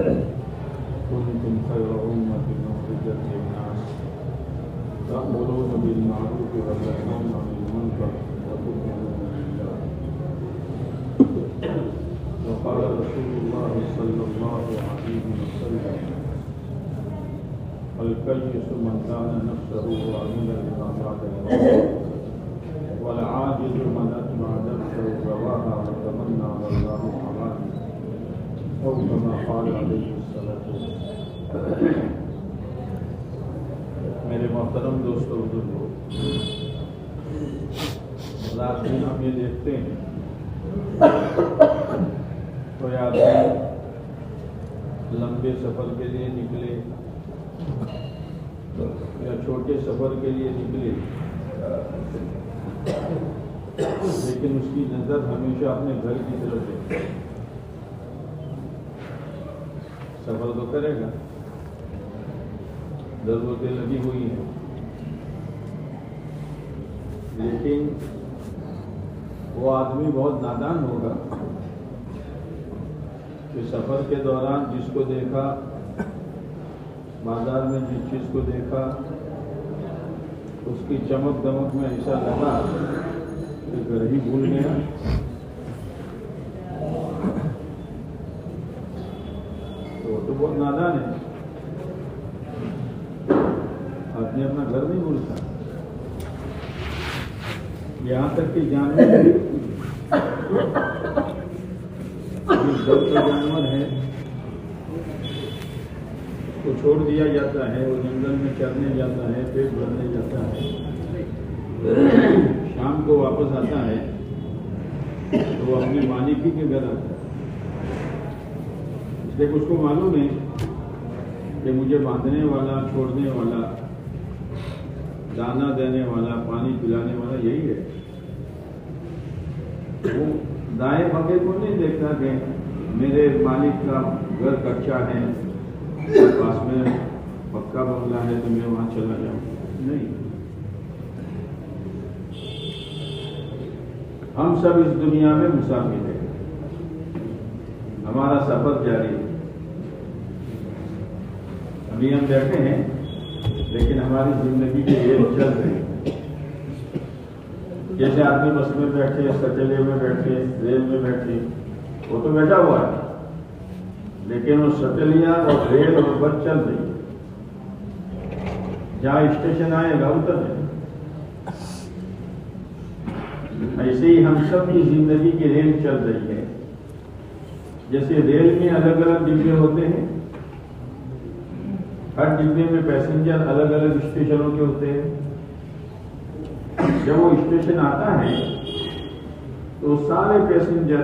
कुंतुम Khaira उम्मतिन उखरिजत लिन्नास तअमुरूना bill मारूफ व तनहौना अनिल मुनकर व तु'मिनूना बिल्लाह। व क़ाला रसूलुल्लाह सल्लल्लाहु अलैहि वसल्लम अल-कय्यिसु मन दाना नफ्सहु व अमिला लिमा बअदल मौत वल आजिज़ु मन अतबअ नफ्सहु रवाहा व तमन्ना वल्लाहु अलाही और कमा क़ाल अलैहिस्सलातु। मेरे मोहतरम दोस्तों बुजुर्गों, रात दिन हम ये देखते हैं कोई आदमी लंबे सफ़र के लिए निकले या छोटे सफ़र के लिए निकले, लेकिन उसकी नज़र हमेशा अपने घर की तरफ है। सफ़र तो करेगा, ज़रूरतें लगी हुई हैं, लेकिन वो आदमी बहुत नादान होगा कि सफ़र के दौरान जिसको देखा, बाजार में जिस चीज़ को देखा, उसकी चमक दमक में ऐसा लगा कि घर ही भूल गया। तो बहुत नादान है, आदमी अपना घर नहीं भूलता। यहाँ तक कि जानवर भी, जो जानवर है उसको छोड़ दिया जाता है, वो जंगल में चरने जाता है, पेट भरने जाता है, शाम को वापस आता है तो वो अपने मालिक ही के घर आता है। इसलिए उसको मालूम है कि मुझे बांधने वाला, छोड़ने वाला, दाना देने वाला, पानी पिलाने वाला यही है। वो दाएं बाएं को नहीं देखता कि मेरे मालिक का घर कच्चा है, पास में पक्का बंगला है तो मैं वहां चला जाऊं। नहीं, हम सब इस दुनिया में मुसाफिर हैं, हमारा सफर जारी है। अभी हम बैठे हैं, लेकिन हमारी जिंदगी के रेल चल रहे हैं। जैसे आदमी बस में बैठे, सचेले में बैठे, रेल में बैठे, वो तो बैठा हुआ है, लेकिन वो सचलियां और रेल और बस चल रही है। जहां स्टेशन आएगा उतर जाएगा। ऐसे ही हम सब की जिंदगी की रेल चल रही है। जैसे रेल में अलग अलग डिब्बे होते हैं, हर डिब्बे में पैसेंजर अलग अलग स्टेशनों के होते हैं। जब वो स्टेशन आता है तो सारे पैसेंजर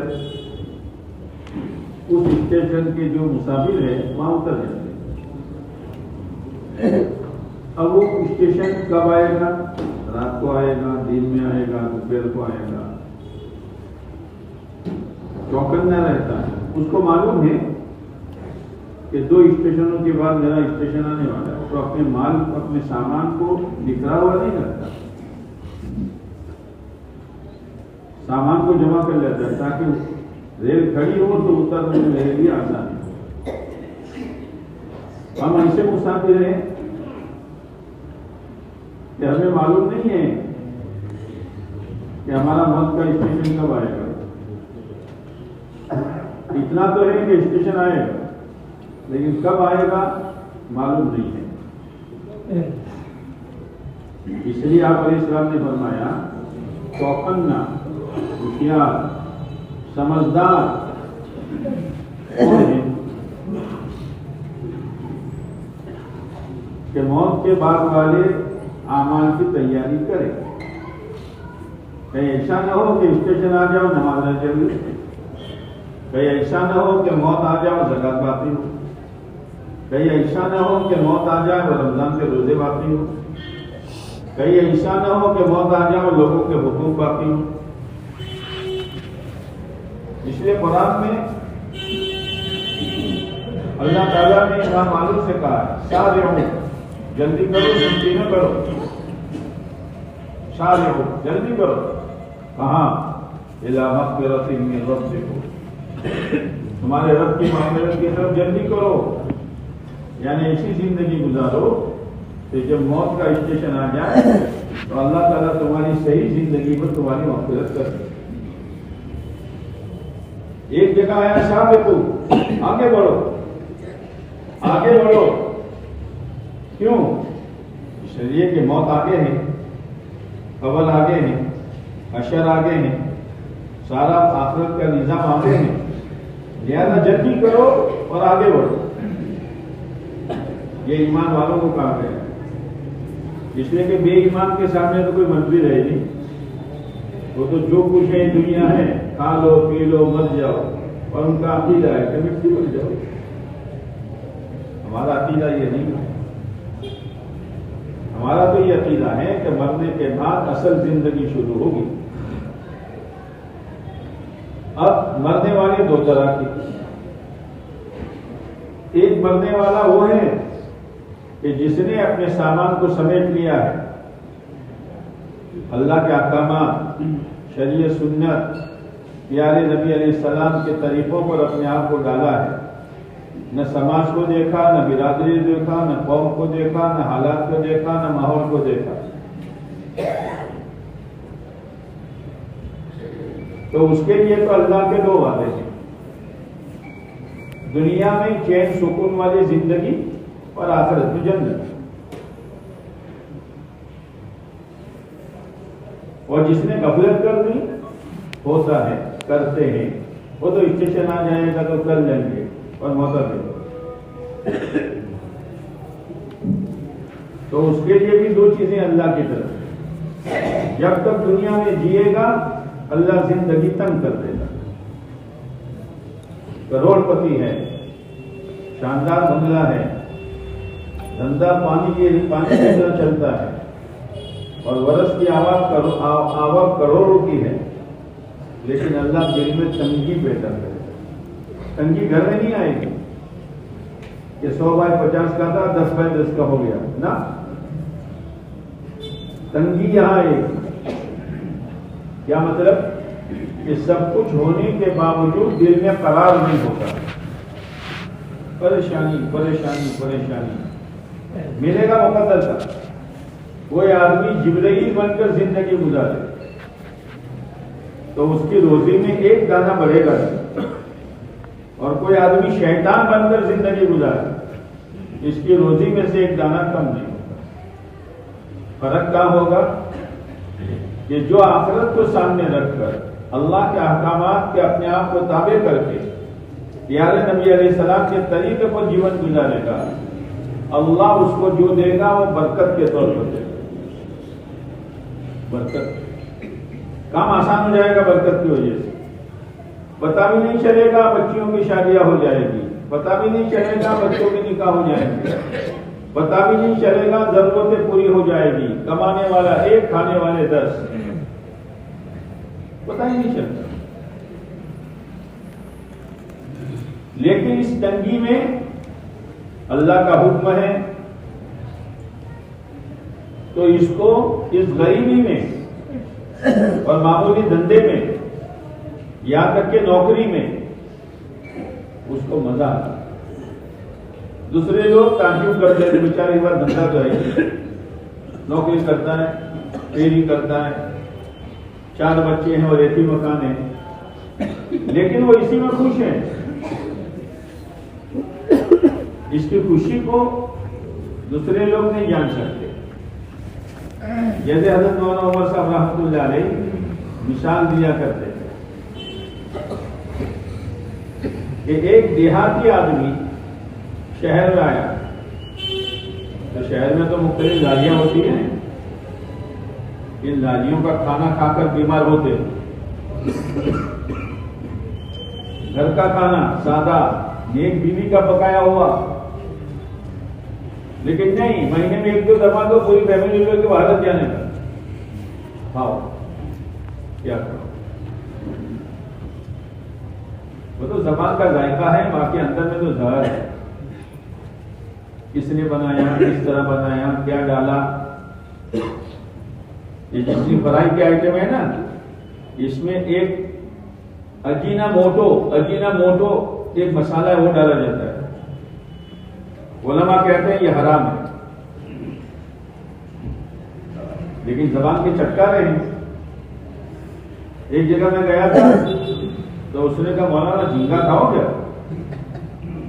उस स्टेशन के जो मुसाफिर है वहां उतर जाते हैं। अब वो स्टेशन कब आएगा? रात को आएगा, दिन में आएगा, दोपहर को आएगा। चौकन्ना रहता है, उसको मालूम है कि 2 स्टेशनों के बाद मेरा स्टेशन आने वाला है। तो अपने माल, अपने सामान को बिखरा हुआ नहीं रखता, सामान को जमा कर लेता है ताकि रेल खड़ी हो तो उतरने में मेरे लिए आसान है। हम ऐसे मुसाफिर हैं कि हमें मालूम नहीं है कि हमारा मौत का स्टेशन कब आएगा। इतना तो है कि स्टेशन आएगा, लेकिन कब आएगा मालूम नहीं है। इसलिए आप अलैहिस्सलाम ने फरमाया, चौकन्ना, होशियार, समझदार कौन है कि मौत के बाद वाले आमाल की तैयारी करें। कहीं ऐसा न हो कि स्टेशन आ जाओ नमाज न चले, कहीं ऐसा न हो कि मौत आ जाओ ज़कात बाकी हो, कहीं ऐसा न हो कि मौत आ जाए वो रमजान के रोजे बाकी हो, कहीं ऐसा न हो कि मौत आ जाए लोगों के हुकूक बाकी हो। इसलिए कुरान में अल्लाह ताला ने इमाम मालिक से कहा, सारिउ, जल्दी करो, जल्दी न करो, सारिउ, जल्दी करो। कहाँ? इला मग़फ़िरतिन मिन रब्बिकुम, तुम्हारे रब की मामले की तरफ जल्दी करो, यानी ऐसी जिंदगी गुजारो कि जब मौत का स्टेशन आ जाए तो अल्लाह ताला तुम्हारी सही जिंदगी पर तुम्हारी मग़फ़िरत करे। एक जगह आया साबिकू, आगे बढ़ो, आगे बढ़ो। क्यों? इसलिए कि मौत आगे है, कब्र आगे है, हशर आगे है, सारा आखिरत का निजाम आगे है, लिहाजा जल्दी करो और आगे बढ़ो। ये ईमान वालों को काम है, इसलिए कि बेईमान के सामने तो कोई मंत्री रहे नहीं। वो तो जो कुछ है दुनिया है, खा लो पी लो मर जाओ, और उनका अकीदा है कि मिट्टी बन जाओ। हमारा अकीदा ये नहीं है। हमारा तो ये अकीदा है कि मरने के बाद असल जिंदगी शुरू होगी। अब मरने वाले दो तरह की, एक मरने वाला वो है कि जिसने अपने सामान को समेट लिया है, अल्लाह के अहकामात, शरीयत सुन्नत, प्यारे नबी अलैहिस्सलाम के तरीकों पर अपने आप को डाला है। न समाज को देखा, न बिरादरी देखा, न कौम को देखा, न हालात को देखा, न माहौल को देखा। तो उसके लिए तो अल्लाह के दो वादे हैं, दुनिया में चैन सुकून वाली जिंदगी और आखिरत में जन्नत। और जिसने गफलत कर दी, होता है, करते हैं, वो तो स्टेशन आ जाएगा तो कर लेंगे और मौका दे। तो उसके लिए भी दो चीजें अल्लाह की तरफ। जब तक दुनिया में जिएगा अल्लाह जिंदगी तंग कर देगा। करोड़पति है, शानदार बंगला है, धंधा पानी की तरह चलता है, और वर्ष की आवक करोड़ों की है, लेकिन अल्लाह दिल में तंगी पैदा करे। तंगी घर में नहीं आएगी कि 100 बाय 50 का था 10 बाय 10 का हो गया ना, तंगी यहां आएगी। क्या मतलब? कि सब कुछ होने के बावजूद दिल में करार नहीं होता, परेशानी परेशानी परेशानी। मिलेगा मुकद्दर था। कोई आदमी जिब्राइल बनकर जिंदगी गुजारे तो उसकी रोजी में एक दाना बढ़ेगा नहीं, और कोई आदमी शैतान बनकर जिंदगी गुजारे इसकी रोजी में से एक दाना कम नहीं होगा। फर्क क्या होगा कि जो आखिरत को सामने रखकर अल्लाह के अहकामात के अपने आप को ताबे करके प्यारे नबी अलैहिस्सलाम के तरीके पर जीवन गुजारेगा, अल्लाह उसको जो देगा वो बरकत के तौर पर देगा। बरकत, काम आसान हो जाएगा बरकत की वजह से। पता भी नहीं चलेगा बच्चियों की शादियां हो जाएगी, पता भी नहीं चलेगा बच्चों के निकाह हो जाएंगे, पता भी नहीं चलेगा जरूरतें पूरी हो जाएगी। कमाने वाला 1, खाने वाले 10, पता ही नहीं चलता। लेकिन इस तंगी में अल्लाह का हुक्म है, तो इसको इस गरीबी में और मामूली धंधे में, यहां तक के नौकरी में उसको मजा आता। दूसरे लोग ताजुब करते हैं, बेचारे एक बार धंधा तो है, नौकरी करता है, फेरी करता है, 4 बच्चे हैं और एक ही मकान है, लेकिन वो इसी में खुश है। इसकी खुशी को दूसरे लोग नहीं जान सकते। जैसे हज़रत मौलाना उमर साहब रहमतुल्लाह अलैह मिसाल दिया करते थे कि एक देहाती आदमी शहर में आया, तो शहर में तो मुख्तलिफ लालियां होती हैं, इन लालियों का खाना खाकर बीमार होते। घर का खाना सादा, एक बीवी का पकाया हुआ, लेकिन नहीं, महीने में 1-2 दफा तो पूरी फैमिली लोग भारत जाने का। खाओ, क्या करो, वो तो जबान का जायका है, बाकी अंदर में तो जहर है। किसने बनाया, किस तरह बनाया, क्या डाला। ये जितनी फ्राई के आइटम है ना, इसमें एक अजीनामोटो एक मसाला है, वो डाला जाता है। उलमा कहते हैं ये हराम है, लेकिन जबान के चटकारे हैं। एक जगह मैं गया था तो उसने कहा मौलाना झींगा खाओ क्या?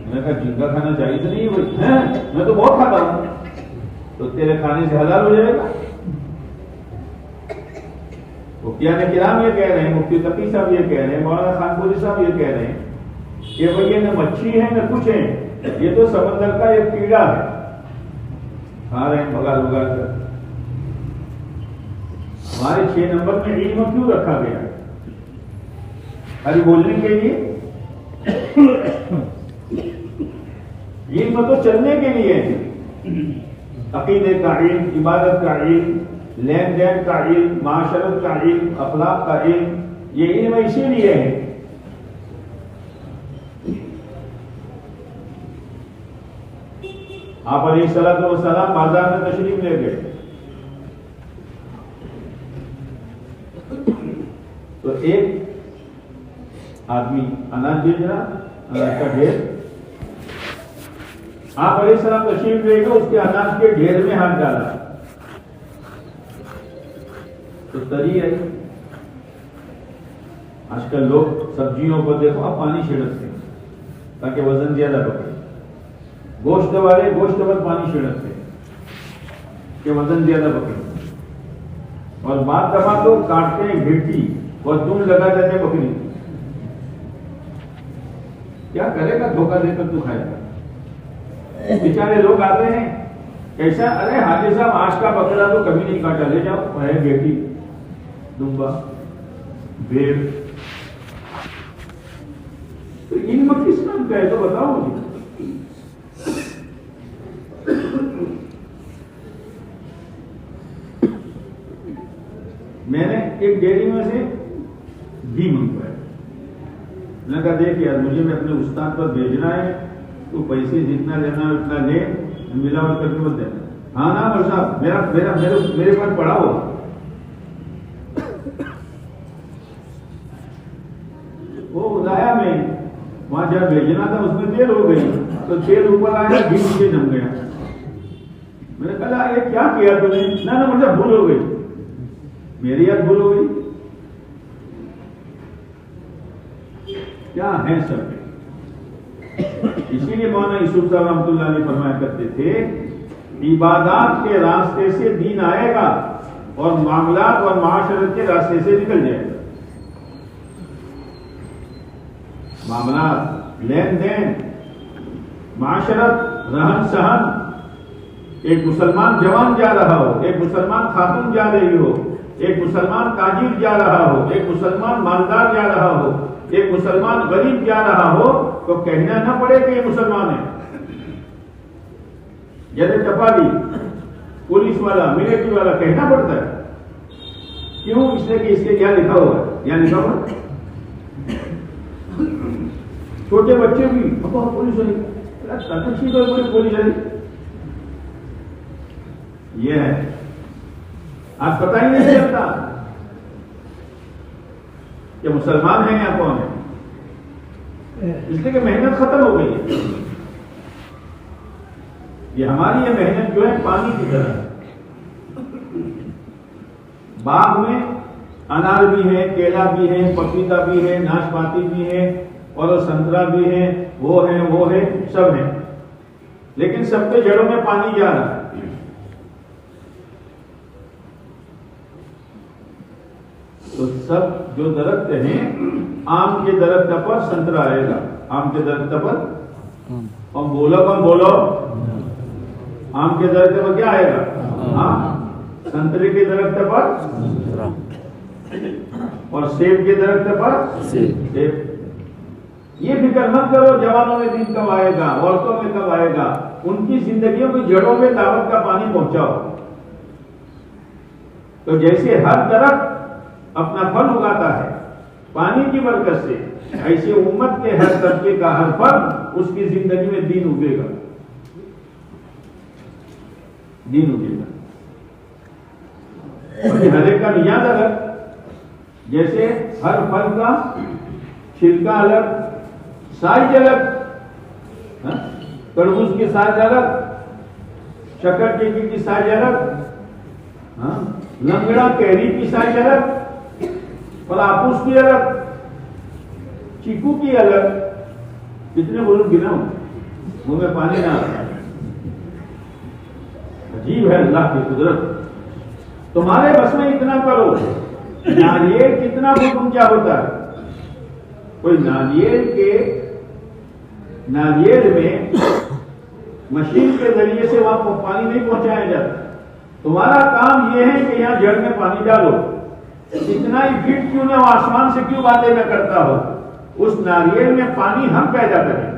मैंने कहा झींगा खाना चाहिए नहीं है, मैं तो बहुत खाता हूं। तो तेरे खाने से हलाल हो जाएगा। मुफ्तियान किराम ये कह रहे हैं, मुफ्ती तकी साहब ये कह रहे हैं, मौलाना खानपुरी साहब ये कह रहे हैं कि भाई ये न मच्छी है न कुछ है, ये तो समंदर का एक कीड़ा है, खा रहे हैं भगा भगा कर। हमारे 6 नंबर में इल्म क्यों रखा गया? अरे बोलने के लिए, इल्म तो चलने के लिए है। अकीदे का इल्म, इबादत का इल्म, लेन देन का इल्म, माशरत का इल्म, अखलाक का इल्म, ये इल्म इसीलिए है। आप अलैहिस्सलातु वस्सलाम बाजार में तशरीफ ले गए तो एक आदमी अनाज बेच रहा, अनाज का ढेर। आप अलैहिस्सलाम तशरीफ ले गए, उसके अनाज के ढेर में हाथ डाला तो तरी आई। आजकल लोग सब्जियों को देखो आप पानी छिड़कते हैं ताकि वजन ज्यादा बढ़े। गोश्त वाले गोश्त पर पानी छिड़कते हैं कि वजन ज्यादा बढ़े, और बाद दफा तो काटते हैं घिट्टी और तुम लगा देते बकरी। क्या करेगा? धोखा देकर तू खाएगा। बेचारे लोग आते हैं कैसा, अरे हाजी साहब आज का बकरा तो कभी नहीं काटा, ले जाओ, है बेटी दुम्बा भेड़। तो इल्म किस नाम का है तो बताओ मुझे। मैंने एक डेयरी में से घी मंगवाया। मैंने कहा देख यार मुझे मैं अपने उस्ताद पर भेजना है, तो पैसे जितना लेना है उतना ले, मिलावट करके मत देना। हाँ ना भाई साहब, मेरे पास पड़ा हो। वो लाया मैं, वहां जब भेजना था उसमें देर हो गई, तो तेल ऊपर आया, घी नीचे जम गया। मैंने कहा ये क्या किया तूने? ना मुझे भूल हो गई, मेरी याद भूल हो गई। क्या है सब? इसीलिए मौलाना यूसुफ साहब रहमतुल्लाह अलैह फरमाया करते थे, इबादत के रास्ते से दीन आएगा और मामलात और माशरत के रास्ते से निकल जाएगा। मामलात, लेन देन, माशरत, रहन सहन। एक मुसलमान जवान जा रहा हो, एक मुसलमान खातून जा रही हो, एक मुसलमान ताजिर जा रहा हो, एक मुसलमान मालदार जा रहा हो, एक मुसलमान गरीब जा रहा हो, तो कहना ना पड़े कि ये मुसलमान है। जैसे टपाली, पुलिस वाला, मिलिट्री वाला कहना पड़ता है। क्यों? इसलिए कि इसके क्या लिखा हुआ है, या लिखा हुआ है। छोटे बच्चे भी पुलिस वाली, पुलिस वाली ये है। आज पता ही नहीं चलता कि मुसलमान है या कौन है, इसलिए कि मेहनत खत्म हो गई है। ये हमारी ये मेहनत जो है पानी की तरह। बाग में अनार भी है, केला भी है, पपीता भी है, नाशपाती भी है और संतरा भी है, वो है, सब है, लेकिन सबके जड़ों में पानी जा रहा है। तो सब जो दरख्त हैं, आम के दरख्त पर संतरा आएगा, आम के दरख्त पर, और बोलो आम के दरख्त पर क्या आएगा? आम। संतरे के दरख्त पर और सेब के दरख्त पर सेब। ये फिक्र मत करो जवानों में दिन कब आएगा, औरतों में कब आएगा, उनकी जिंदगियों की जड़ों में दावत का पानी पहुंचाओ। तो जैसे हर दरख्त अपना फल उगाता है पानी की बरकत से, ऐसे उम्मत के हर तबके का हर फल उसकी जिंदगी में दीन उगेगा, दीन उगेगा। हर एक का नियाज अलग, जैसे हर फल का छिलका अलग, साइज अलग, तरबूज की साइज अलग, शक्कर टेकी की साइज अलग, लंगड़ा कैरी की साइज अलग, पलापूस की अलग, चीकू की अलग। कितने बोलूं गिनाऊं, मुंह में पानी ना आता। अजीब है अल्लाह की कुदरत। तुम्हारे बस में इतना करो। नारियल कितना बहुत ऊंचा होता है। कोई नारियल में मशीन के जरिए से वहां पानी नहीं पहुंचाया जाता। तुम्हारा काम यह है कि यहां जड़ में पानी डालो। इतना ही फिट क्यों ना, आसमान से क्यों बातें न करता हो, उस नारियल में पानी हम पैदा करें।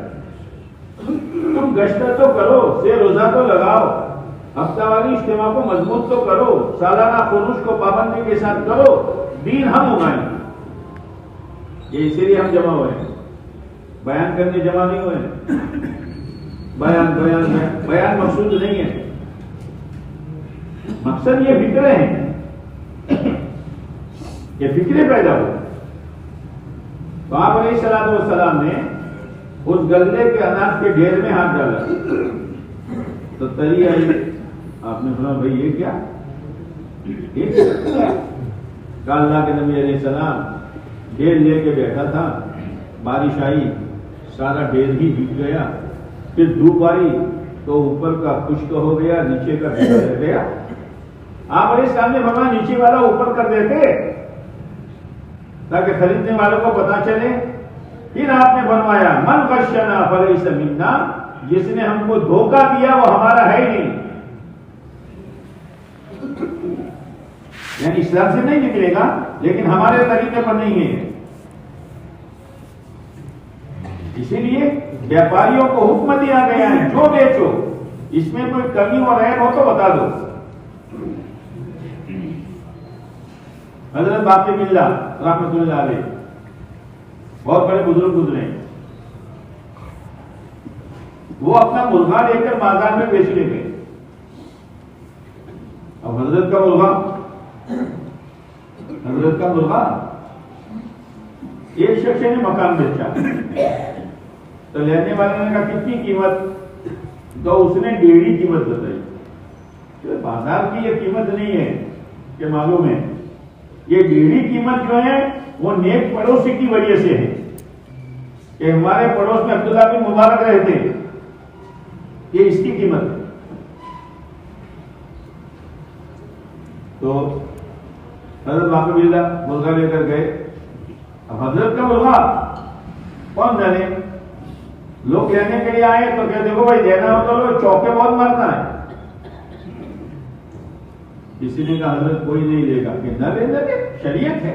तुम गश्त तो करो, से रोजा तो लगाओ, हफ्तावारी इज्तिमा को मजबूत तो करो, सालाना खुरूज को पाबंदी के साथ करो, दीन हम उगाएंगे। ये इसीलिए हम जमा हुए हैं, बयान करने जमा नहीं हुए। बयान मकसूद नहीं है, मकसद ये फिक्रे हैं, ये फिक्रे पैदा हो। तो आप अलैहिस्सलाम ने उस गल्ले के अनाज के ढेर में हाथ डाला तो तरी आई। आपने सुना भाई ये क्या, अल्लाह के नबी अलैहिस्सलाम ढेर लेके बैठा था, बारिश आई, सारा ढेर ही भीग गया, फिर धूप आई तो ऊपर का खुश्क हो गया, नीचे का भीगा रह गया। आप अलैहिस्सलाम ने फरमाया नीचे वाला ऊपर कर देते ताकि खरीदने वालों को पता चले। फिर आपने बनवाया मन गश्शना फलैसा मिन्ना, जिसने हमको धोखा दिया वो हमारा है ही नहीं, यानी इस्लाम से नहीं निकलेगा लेकिन हमारे तरीके पर नहीं है। इसीलिए व्यापारियों को हुक्म दिया गया है जो बेचो, इसमें कोई कमी और ऐब हो तो बता दो। हजरत बाकी बिल्ला रहमतुल्लाह अलैह बहुत बड़े बुजुर्ग गुजरे, वो अपना मुर्गा लेकर बाजार में बेचने गए। अब हजरत का मुर्गा एक शख्स ने मकान बेचा, तो लेने वाले ने कहा कितनी कीमत, तो उसने 1.5 कीमत बताई। तो बाजार की ये कीमत नहीं है कि मालूम है, ये 1.5 कीमत जो है वो नेक पड़ोसी की वजह से है कि हमारे पड़ोस में अब्दुल्ला बिन मुबारक रहते हैं, ये इसकी कीमत है। तो हजरत बाकबिल्ला मुर्गा लेकर गए। अब हजरत का मुर्गा कौन जाने, लोग लेने के लिए आए तो क्या देखो भाई देना हो तो लो, चौके बहुत मारना है। किसी ने कहा हजरत कोई नहीं लेगा, कि न लेने दे, शरीयत है,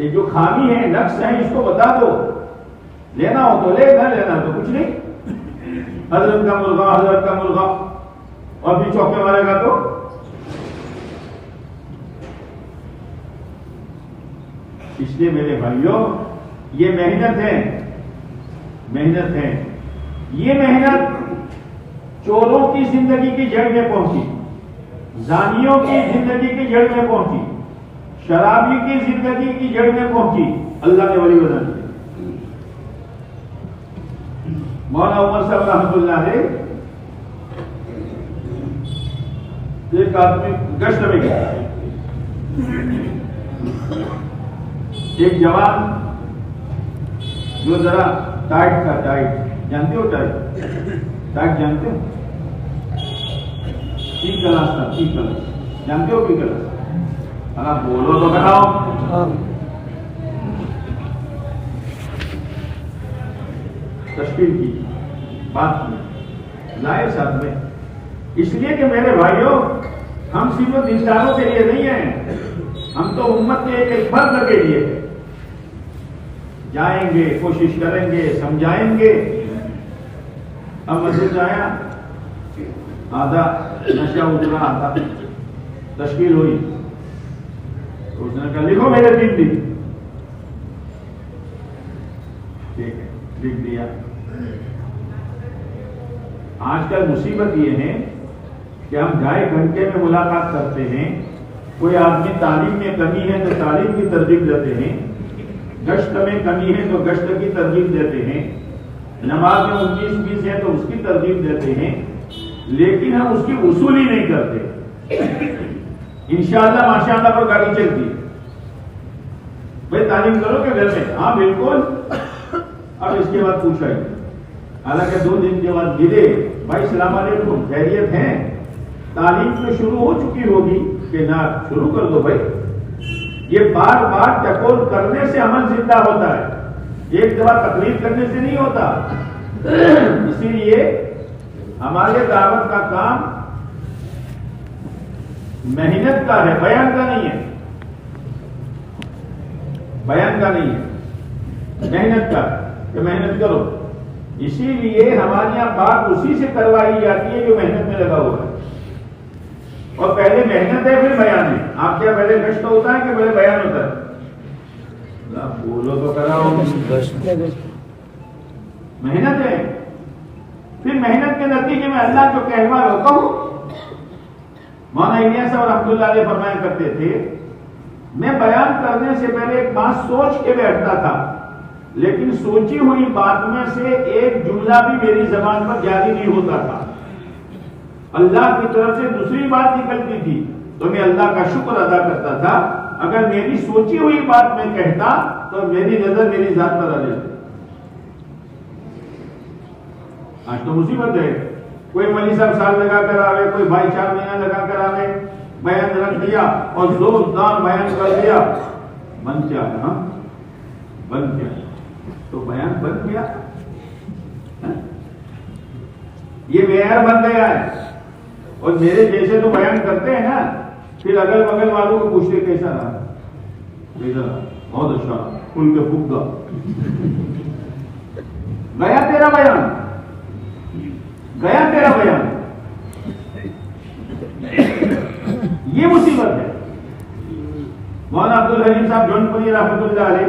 ये जो खामी है नक्स है इसको बता दो, लेना हो तो ले, न लेना तो कुछ नहीं। हजरत का मुर्गा और भी चौके मारेगा तो इसलिए मेरे भाइयों ये मेहनत है। ये मेहनत चोरों की जिंदगी की जड़ में पहुंची, जानियों की जिंदगी की जड़ में पहुंची, शराबी की जिंदगी की जड़ में पहुंची, अल्लाह ने वली बना दिया। मौलाना उमर साहब रहमतुल्लाह अलैह एक आदमी गश्त में गया, एक जवान जो जरा टाइट था, टाइट जानते हो, टाइट जानते हो, पी क्लास था, पी क्लास जानते हो, पी क्लास, अगर बोलो तो बताओ। तशकील की बात की लाए साथ में, इसलिए कि मेरे भाइयों हम सिर्फ इंसानों के लिए नहीं है, हम तो उम्मत के एक फर्द के लिए जाएंगे, कोशिश करेंगे, समझाएंगे। अब मस्जिद आया, आधा नशा उतरा, आधा तशकील हुई, तो उसने कहा लिखो मेरे 3 दिन, ठीक है लिख दिया। आजकल मुसीबत ये है कि हम 2.5 घंटे में मुलाकात करते हैं, कोई आदमी तालीम में कमी है तो तालीम की तरजीह देते हैं, गश्त में कमी है तो गश्त की तरजीह देते हैं, नमाज में 19-20 है तो उसकी तरजीह देते हैं, लेकिन हम उसकी वसूली नहीं करते। इंशाअल्लाह माशाअल्लाह पर गाड़ी चलती है, भाई तालीम करोगे घर में? हाँ बिल्कुल। अब इसके बाद पूछा ही, हालांकि 2 दिन के बाद गिरे, भाई सलाम अलैकुम, खैरियत है? तालीम तो शुरू हो चुकी होगी कि ना, शुरू कर दो भाई। ये बार बार टकोर करने से अमल जिंदा होता है, एक दफा तकलीफ करने से नहीं होता। इसीलिए हमारे दावत का काम मेहनत का है, बयान का नहीं है, बयान का नहीं है, मेहनत का, कि मेहनत करो। इसीलिए हमारे यहां बात उसी से करवाई जाती है जो मेहनत में लगा हुआ है, और पहले मेहनत है फिर बयान है। आप क्या पहले गश्त होता है कि पहले बयान होता है? बोलो तो कराओ। मेहनत है, फिर मेहनत के नतीजे में अल्लाह जो कहवा होता हूं। मौलाना इलियास और अब्दुल्ला अलैह फरमाया करते थे, मैं बयान करने से पहले एक बात सोच के बैठता था, लेकिन सोची हुई बात में से एक जुमला भी मेरी जबान पर जारी नहीं होता था। अल्लाह की तरफ से दूसरी बात निकलती थी तो मैं अल्लाह का शुक्र अदा करता था। अगर मेरी सोची हुई बात मैं कहता तो मेरी नजर मेरी जात पर आ जाती। आज तो मुसीबत है, कोई मौलवी साहब साल लगा कर आवे, कोई भाई 4 महीना लगा कर आवे, बयान रख दिया और जोरदार बयान कर दिया, बन क्या है? हाँ बन क्या, तो बयान बन गया, ये मेयर बन गया है। और मेरे जैसे तो बयान करते हैं ना, फिर अगल बगल वालों को पूछते कैसा रहा, बहुत अच्छा, खुल के फूका, गया तेरा बयान, गया तेरा बयान। ये मुसीबत है। मौलाना अब्दुल हलीम साहब जौनपुरी रहमतुल्लाह अलैह,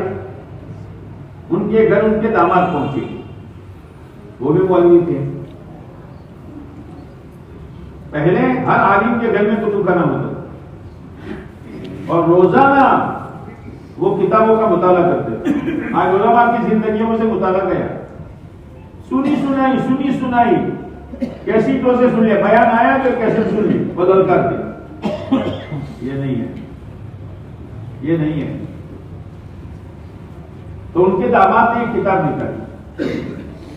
उनके घर उनके दामाद पहुंचे, वो भी मौलवी थे। पहले हर आलिम के घर में कुतुबखाना होता और रोजाना वो किताबों का मुताला करते। आज उलमा की जिंदगियों में से मुताला गया, सुनी सुनाई कैसी तो से सुन लिया, बयान आया तो कैसे सुन ली, बदल कर दी। ये नहीं है, ये नहीं है। तो उनके दामाद ने एक किताब निकाली,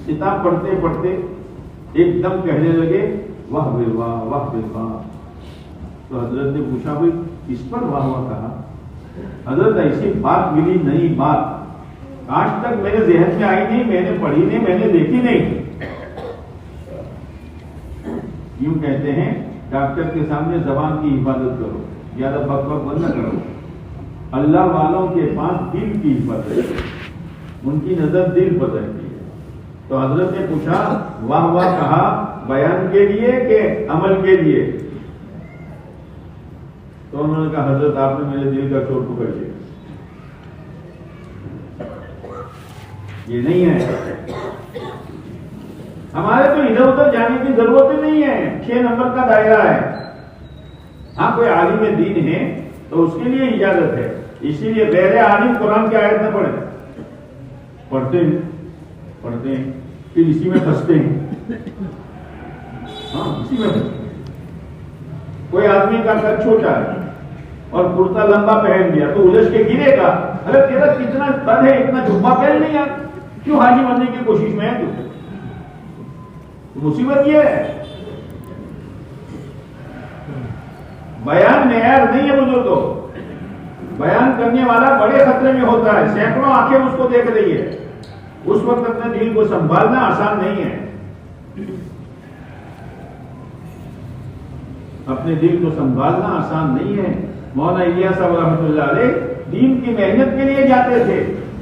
किताब पढ़ते पढ़ते एकदम कहने लगे, वाह बे वाह, वाह बे वाह। तो हजरत ने पूछा, भाई किस पर वाह वाह कहा? हजरत ऐसी बात मिली, नई बात आज तक मेरे जहन में आई नहीं, मैंने पढ़ी नहीं, मैंने देखी नहीं। यूं कहते हैं, डॉक्टर के सामने जबान की हिफाजत करो, ज्यादा बकबक बंद न करो। अल्लाह वालों के पास दिल की हिफाजत है, उनकी नजर दिल पर रहती है। तो हजरत ने पूछा, वाह वाह कहा बयान के लिए कि अमल के लिए? तो उन्होंने कहा, हजरत आपने मेरे दिल का चोट पकड़ लिया, ये नहीं है। हमारे तो इधर उधर जाने की जरूरत ही नहीं है, 6 नंबर का दायरा है। हाँ कोई आलिम दीन है तो उसके लिए इजाजत है, इसीलिए गैर आलिम कुरान की आयत न पढ़े, पढ़ते हैं फिर इसी में फंसते हैं। हाँ इसी में फंसते। कोई आदमी का कद छोटा है और कुर्ता लंबा पहन लिया तो उलझ के गिरेगा, अरे तेरा कितना कद है, इतना जुब्बा पहन नहीं यार, क्यों हाजी बनने की कोशिश में है तू? मुसीबत ये है, बयान मेयार नहीं है बुजुर्गों। बयान करने वाला बड़े खतरे में होता है, सैकड़ों आंखें उसको देख रही है, उस वक्त अपने दिल को संभालना आसान नहीं है। अपने दिल को संभालना आसान नहीं है। मौलाना इलियास रहमतुल्लाह अलैह दीन की मेहनत के लिए जाते थे,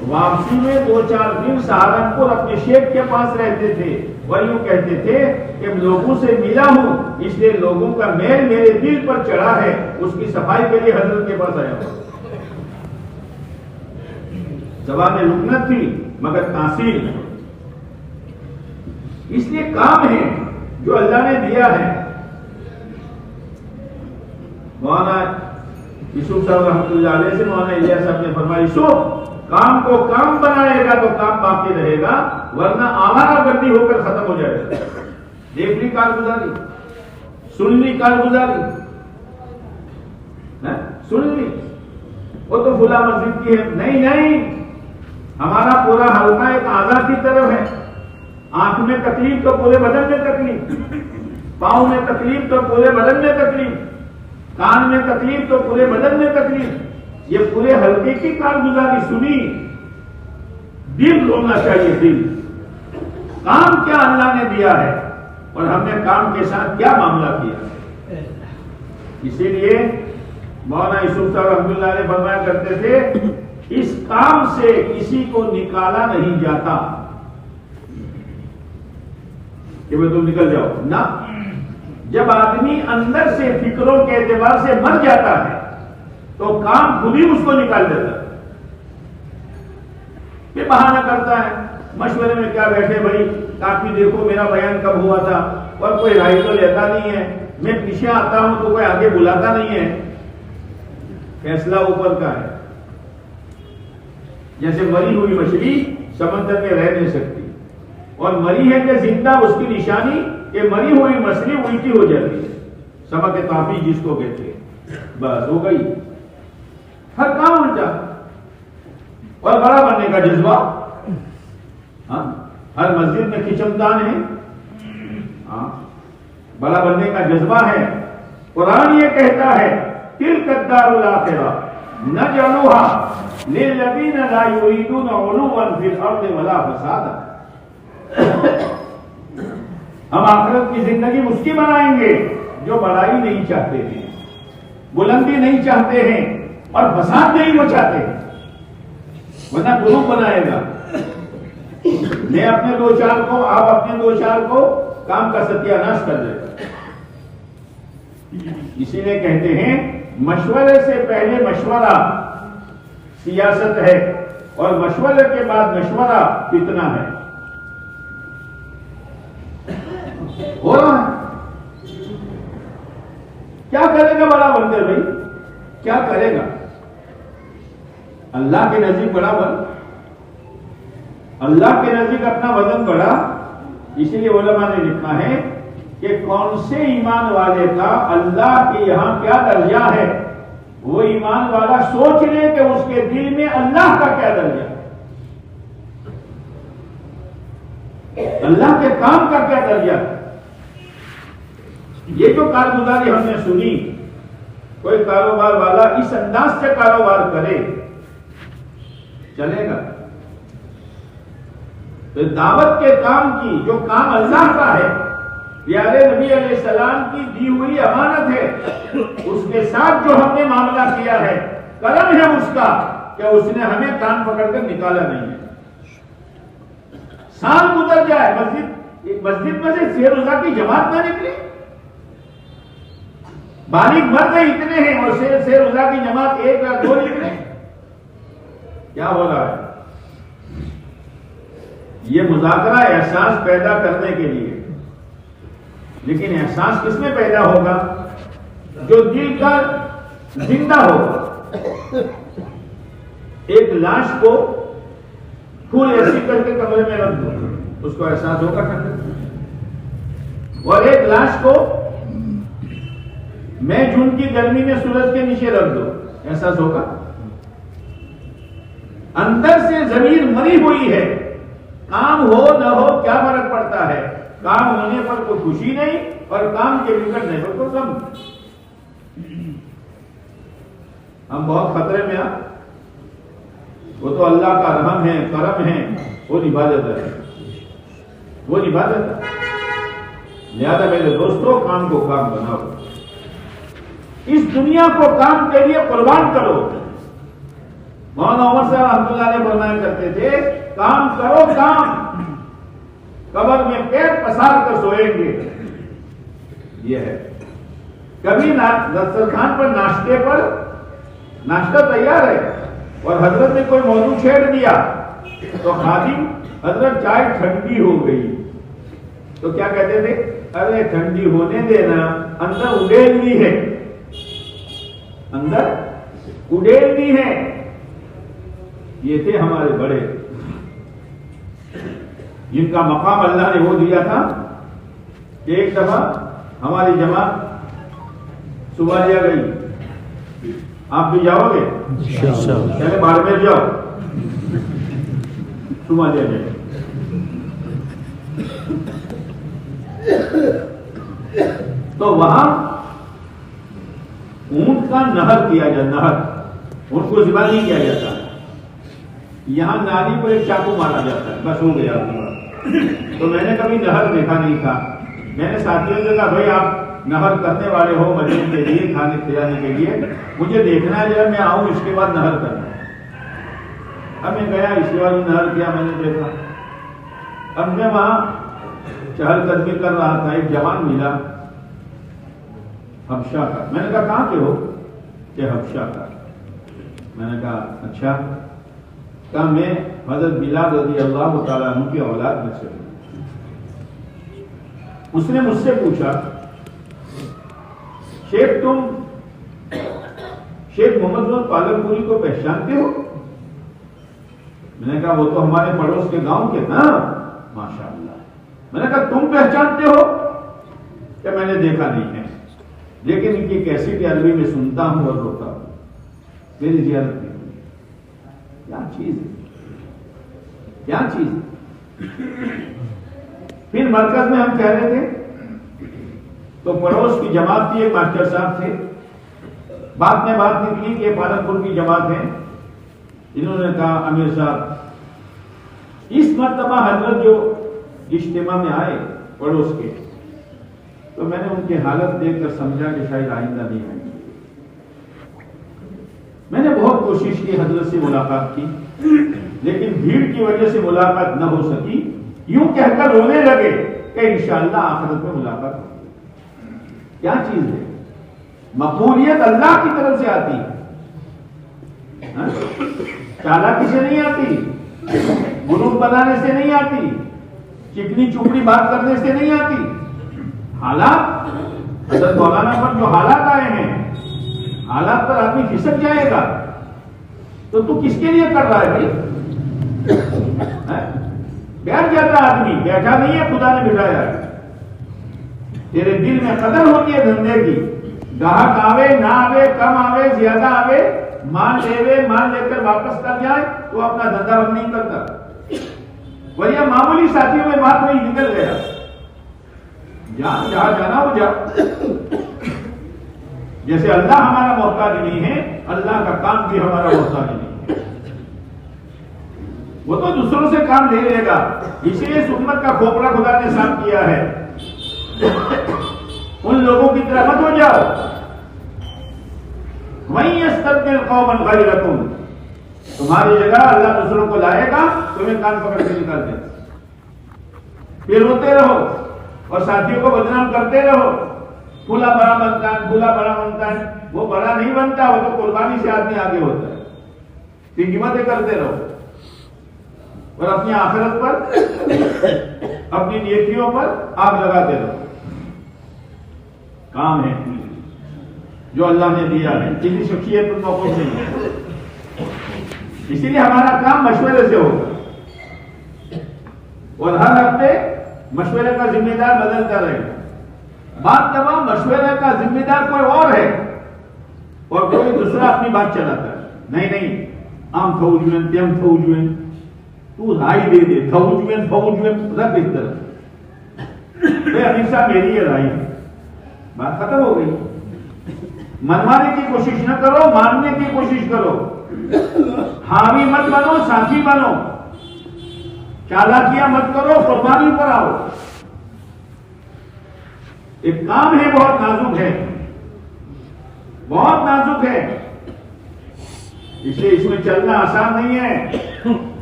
वापसी में 2-4 दिन सहारनपुर अपने शेख के पास रहते थे। वह यूं कहते थे कि लोगों से मिला हूं, इसलिए लोगों का मैल मेरे दिल पर चढ़ा है, उसकी सफाई के लिए हजरत के पास आया हूं। जबान रुकनत थी मगर तासीर, इसलिए काम है जो अल्लाह ने दिया है। मौलाना यूसुफ साहब रहमतुल्लाह अलैह से मौलाना इलियास साहब ने फरमाया, यूसुफ काम को काम बनाएगा तो काम बाकी रहेगा, वरना आवारागर्दी होकर खत्म हो जाएगा। देख ली कारगुजारी, सुन ली कारगुजारी, सुन ली, वो तो फुला मस्जिद की है। नहीं नहीं, हमारा पूरा हल्का एक आजाद की तरफ है। आंख में तकलीफ तो पूरे बदन में तकलीफ, पांव में तकलीफ तो पूरे बदन में तकलीफ, कान में तकलीफ तो पूरे बदन में तकलीफ। ये पूरे हल्के की कारगुजारी सुनी, दिल रोना चाहिए। दिल, काम क्या अल्लाह ने दिया है और हमने काम के साथ क्या मामला किया। इसीलिए मौलाना यूसुफ साहब रहमतुल्लाह अलैह फरमाया करते थे, इस काम से किसी को निकाला नहीं जाता कि भाई तुम निकल जाओ ना। जब आदमी अंदर से फिक्रों के एतबार से मर जाता है तो काम खुद ही उसको निकाल देता है। फिर बहाना करता है, मशवरे में क्या बैठे भाई, काफी देखो मेरा बयान कब हुआ था, और कोई राय तो लेता नहीं है, मैं पीछे आता हूं तो कोई आगे बुलाता नहीं है। फैसला ऊपर का है। जैसे मरी हुई मछली समंदर में रह नहीं सकती, और मरी है कि जिंदा, उसकी निशानी कि मरी हुई मछली उल्टी हो जाती है। सबक ताफी जिसको कहते हैं, बस हो गई, हर काम उल्टा। और बड़ा बनने का जज्बा, हाँ, हर मस्जिद में किचनदान है, हाँ, बड़ा बनने का जज्बा है। कुरान ये कहता है, तिल कद्दारुल आखिरा नजअलुहा लिल्लज़ीना ला युरीदूना उलुवन फिल अर्दि वला फसादा। हम आखिरत की जिंदगी उसकी बनाएंगे जो बड़ाई नहीं चाहते हैं, बुलंदी नहीं चाहते हैं और फसाद नहीं मचाते हैं। वरना ग्रुप बनाएगा, मैं अपने दो चार को, आप अपने दो चार को, काम का सत्यानाश कर देगा। इसीलिए कहते हैं मशवरे से पहले मशवरा सियासत है, और मशवरे के बाद मशवरा फितना है। हो रहा है। क्या करेगा बड़ा बनकर भाई, क्या करेगा? अल्लाह के नजदीक बड़ा बन, अल्लाह के नजदीक अपना वजन बढ़ा। इसीलिए उलमा ने लिखा है कि कौन से ईमान वाले का अल्लाह के यहां क्या दर्जा है, वो ईमान वाला सोच ले कि उसके दिल में अल्लाह का क्या दर्जा है, अल्लाह के काम का क्या दर्जा है। ये जो कारगुजारी हमने सुनी, कोई कारोबार वाला इस अंदाज से कारोबार करे, चलेगा? तो दावत के काम की, जो काम अल्लाह का है, प्यारे नबी अलैहिस्सलाम की दी हुई अमानत है, उसके साथ जो हमने मामला किया है, करम है उसका कि उसने हमें कान पकड़कर निकाला नहीं है। साल गुजर जाए, मस्जिद में से शेर की जमात ना निकली, बालिग मर गए इतने हैं, और शेर की जमात एक या दो निकले, क्या हो रहा है? ये मुज़ाकरा एहसास पैदा करने के लिए, लेकिन एहसास किसमें पैदा होगा? जो दिल का जिंदा होगा। एक लाश को फूल ऐसी करके कमरे में रख दो, उसको एहसास होगा ठंड, और एक लाश को मई जून की गर्मी में सूरज के नीचे रख दो, एहसास होगा? अंदर से जमीन मरी हुई है, काम हो न हो क्या फर्क पड़ता है? काम होने पर कोई खुशी नहीं, और काम के बिगड़ने पर कोई गम। हम बहुत खतरे में आ, वो तो अल्लाह का रहम है, करम है, वो निभा देता है, वो निभा देता है। लिहाजा मेरे दोस्तों, काम को काम बनाओ, इस दुनिया को काम के लिए कुर्बान करो। मौलाना उमर साहब रहमतुल्लाह अलैह फरमाया करते थे, काम करो काम, कब्र में पैर पसार कर सोएंगे। यह है, कभी दस्तरखान पर नाश्ते पर नाश्ता तैयार है और हजरत ने कोई मौजू छेड़ दिया तो खादिम, हजरत चाय ठंडी हो गई, तो क्या कहते थे? अरे ठंडी होने देना, अंदर उड़ेलनी है, अंदर उड़ेलनी है। ये थे हमारे बड़े, जिनका मकाम अल्लाह ने वो दिया था कि एक दफा हमारी जमात सुबालिया गई। आप भी जाओगे? पहले बाड़मेर जाओ, सुबालिया जाए। तो वहां ऊंट का नहर किया जाता, नहर, ऊंट को ज़िबा नहीं किया जाता। यहां नाली पर एक चाकू मारा जाता है, बस हो गया। तो मैंने कभी नहर देखा नहीं था। मैंने साथियों से कहा, भाई आप नहर करने वाले हो मस्जिद के लिए, खाने खिलाने के लिए, मुझे देखना है जब मैं आऊं इसके बाद नहर करना। अब मैं गया, इसके बाद नहर किया, मैंने देखा। अब मैं वहां चहलकदमी कर रहा था, एक जवान मिला हबशा का। मैंने कहा कहां के हो? कि हबशा का। मैंने कहा अच्छा। कहा मैं हजरत बिलाल रज़ी अल्लाह तआला अन्हु की औलाद में से हूं। उसने मुझसे पूछा, शेख तुम शेख मोहम्मद पालनपुरी को पहचानते हो? मैंने कहा वो तो हमारे पड़ोस के गांव के ना। माशाअल्लाह। मैंने कहा तुम पहचानते हो? क्या मैंने देखा नहीं है, लेकिन इनकी कैसेट अरबी में सुनता हूं और रोता हूं, मेरी जियारत नहीं हुई। क्या चीज है, क्या चीज है। फिर मरकज में हम कह रहे थे, तो पड़ोस की जमात थी, एक मास्टर साहब थे। बाद में बात निकली कि पालनपुर की जमात है। इन्होंने कहा अमीर साहब, इस मर्तबा हजरत जो इज्तिमा में आए पड़ोस के, तो मैंने उनकी हालत देखकर समझा कि शायद आइंदा नहीं आएंगे। मैंने बहुत कोशिश की हजरत से मुलाकात की, लेकिन भीड़ की वजह से मुलाकात न हो सकी। यूं कहकर रोने लगे कि इंशाअल्लाह आखिरत में मुलाकात होगी। क्या चीज है, मकबूलियत अल्लाह की तरफ से आती है, चालाकी से नहीं आती, ग्रुप बनाने से नहीं आती, चिकनी चुपड़ी बात करने से नहीं आती। हालात, हजरत मौलाना पर जो हालात आए हैं, हालात पर आदमी खिसक जाएगा। तो तू किसके लिए कर रहा है भाई? बैठ जाता आदमी, बैठा नहीं है, खुदा ने बिठाया है। तेरे दिल में कदर होती है धंधे की। ग्राहक आवे ना आवे, कम आवे ज्यादा आवे, मान लेकर वापस कर जाए, तो अपना धंधा बंद नहीं करता। वही मामूली साथियों में बात वही निकल गया, जहां जाना हो जा। जैसे अल्लाह हमारा मोहताज नहीं है, अल्लाह का काम भी हमारा मोहताज नहीं है। वो तो दूसरों से काम ले लेगा। इसीलिए इस उम्मत का खोपड़ा खुदा ने साफ किया है। उन लोगों की तरह मत हो जाओ। वहीं यस्तब्दिल कौमन गैरकुम, तुम्हारी जगह अल्लाह दूसरों को लाएगा, तुम्हें कान पकड़ के निकाल दे। फिर रोते रहो और साथियों को बदनाम करते रहो। फूला बड़ा बनता है, फूला बड़ा बनता है। वो बड़ा नहीं बनता, वो तो कुर्बानी से आदमी आगे होता है। हिम्मतें करते रहो और अपनी आखिरत पर, अपनी नेकियों पर आग लगाते रहो। काम है जो अल्लाह ने दिया है, किसी शख्सियत पर मौक़ूफ़ नहीं है। इसीलिए हमारा काम मशवरे से होगा और हर हफ्ते मशवरे का जिम्मेदार बदलता रहेगा। बात तमाम मशवरे का जिम्मेदार कोई और है और कोई दूसरा अपनी बात चलाता है। नहीं, आम थौजुएन तेम थौजुएन, तू राय दे दे, थौजुएन रख इस तरह। हमेशा मेरी ये राय है, बात खत्म हो गई। मनवाने की कोशिश न करो, मानने की कोशिश करो। हामी मत बनो, साथी बनो। चालाकियां मत करो, कुर्बानी पर आओ। एक काम है, बहुत नाजुक है, बहुत नाजुक है, इसलिए इसमें चलना आसान नहीं है।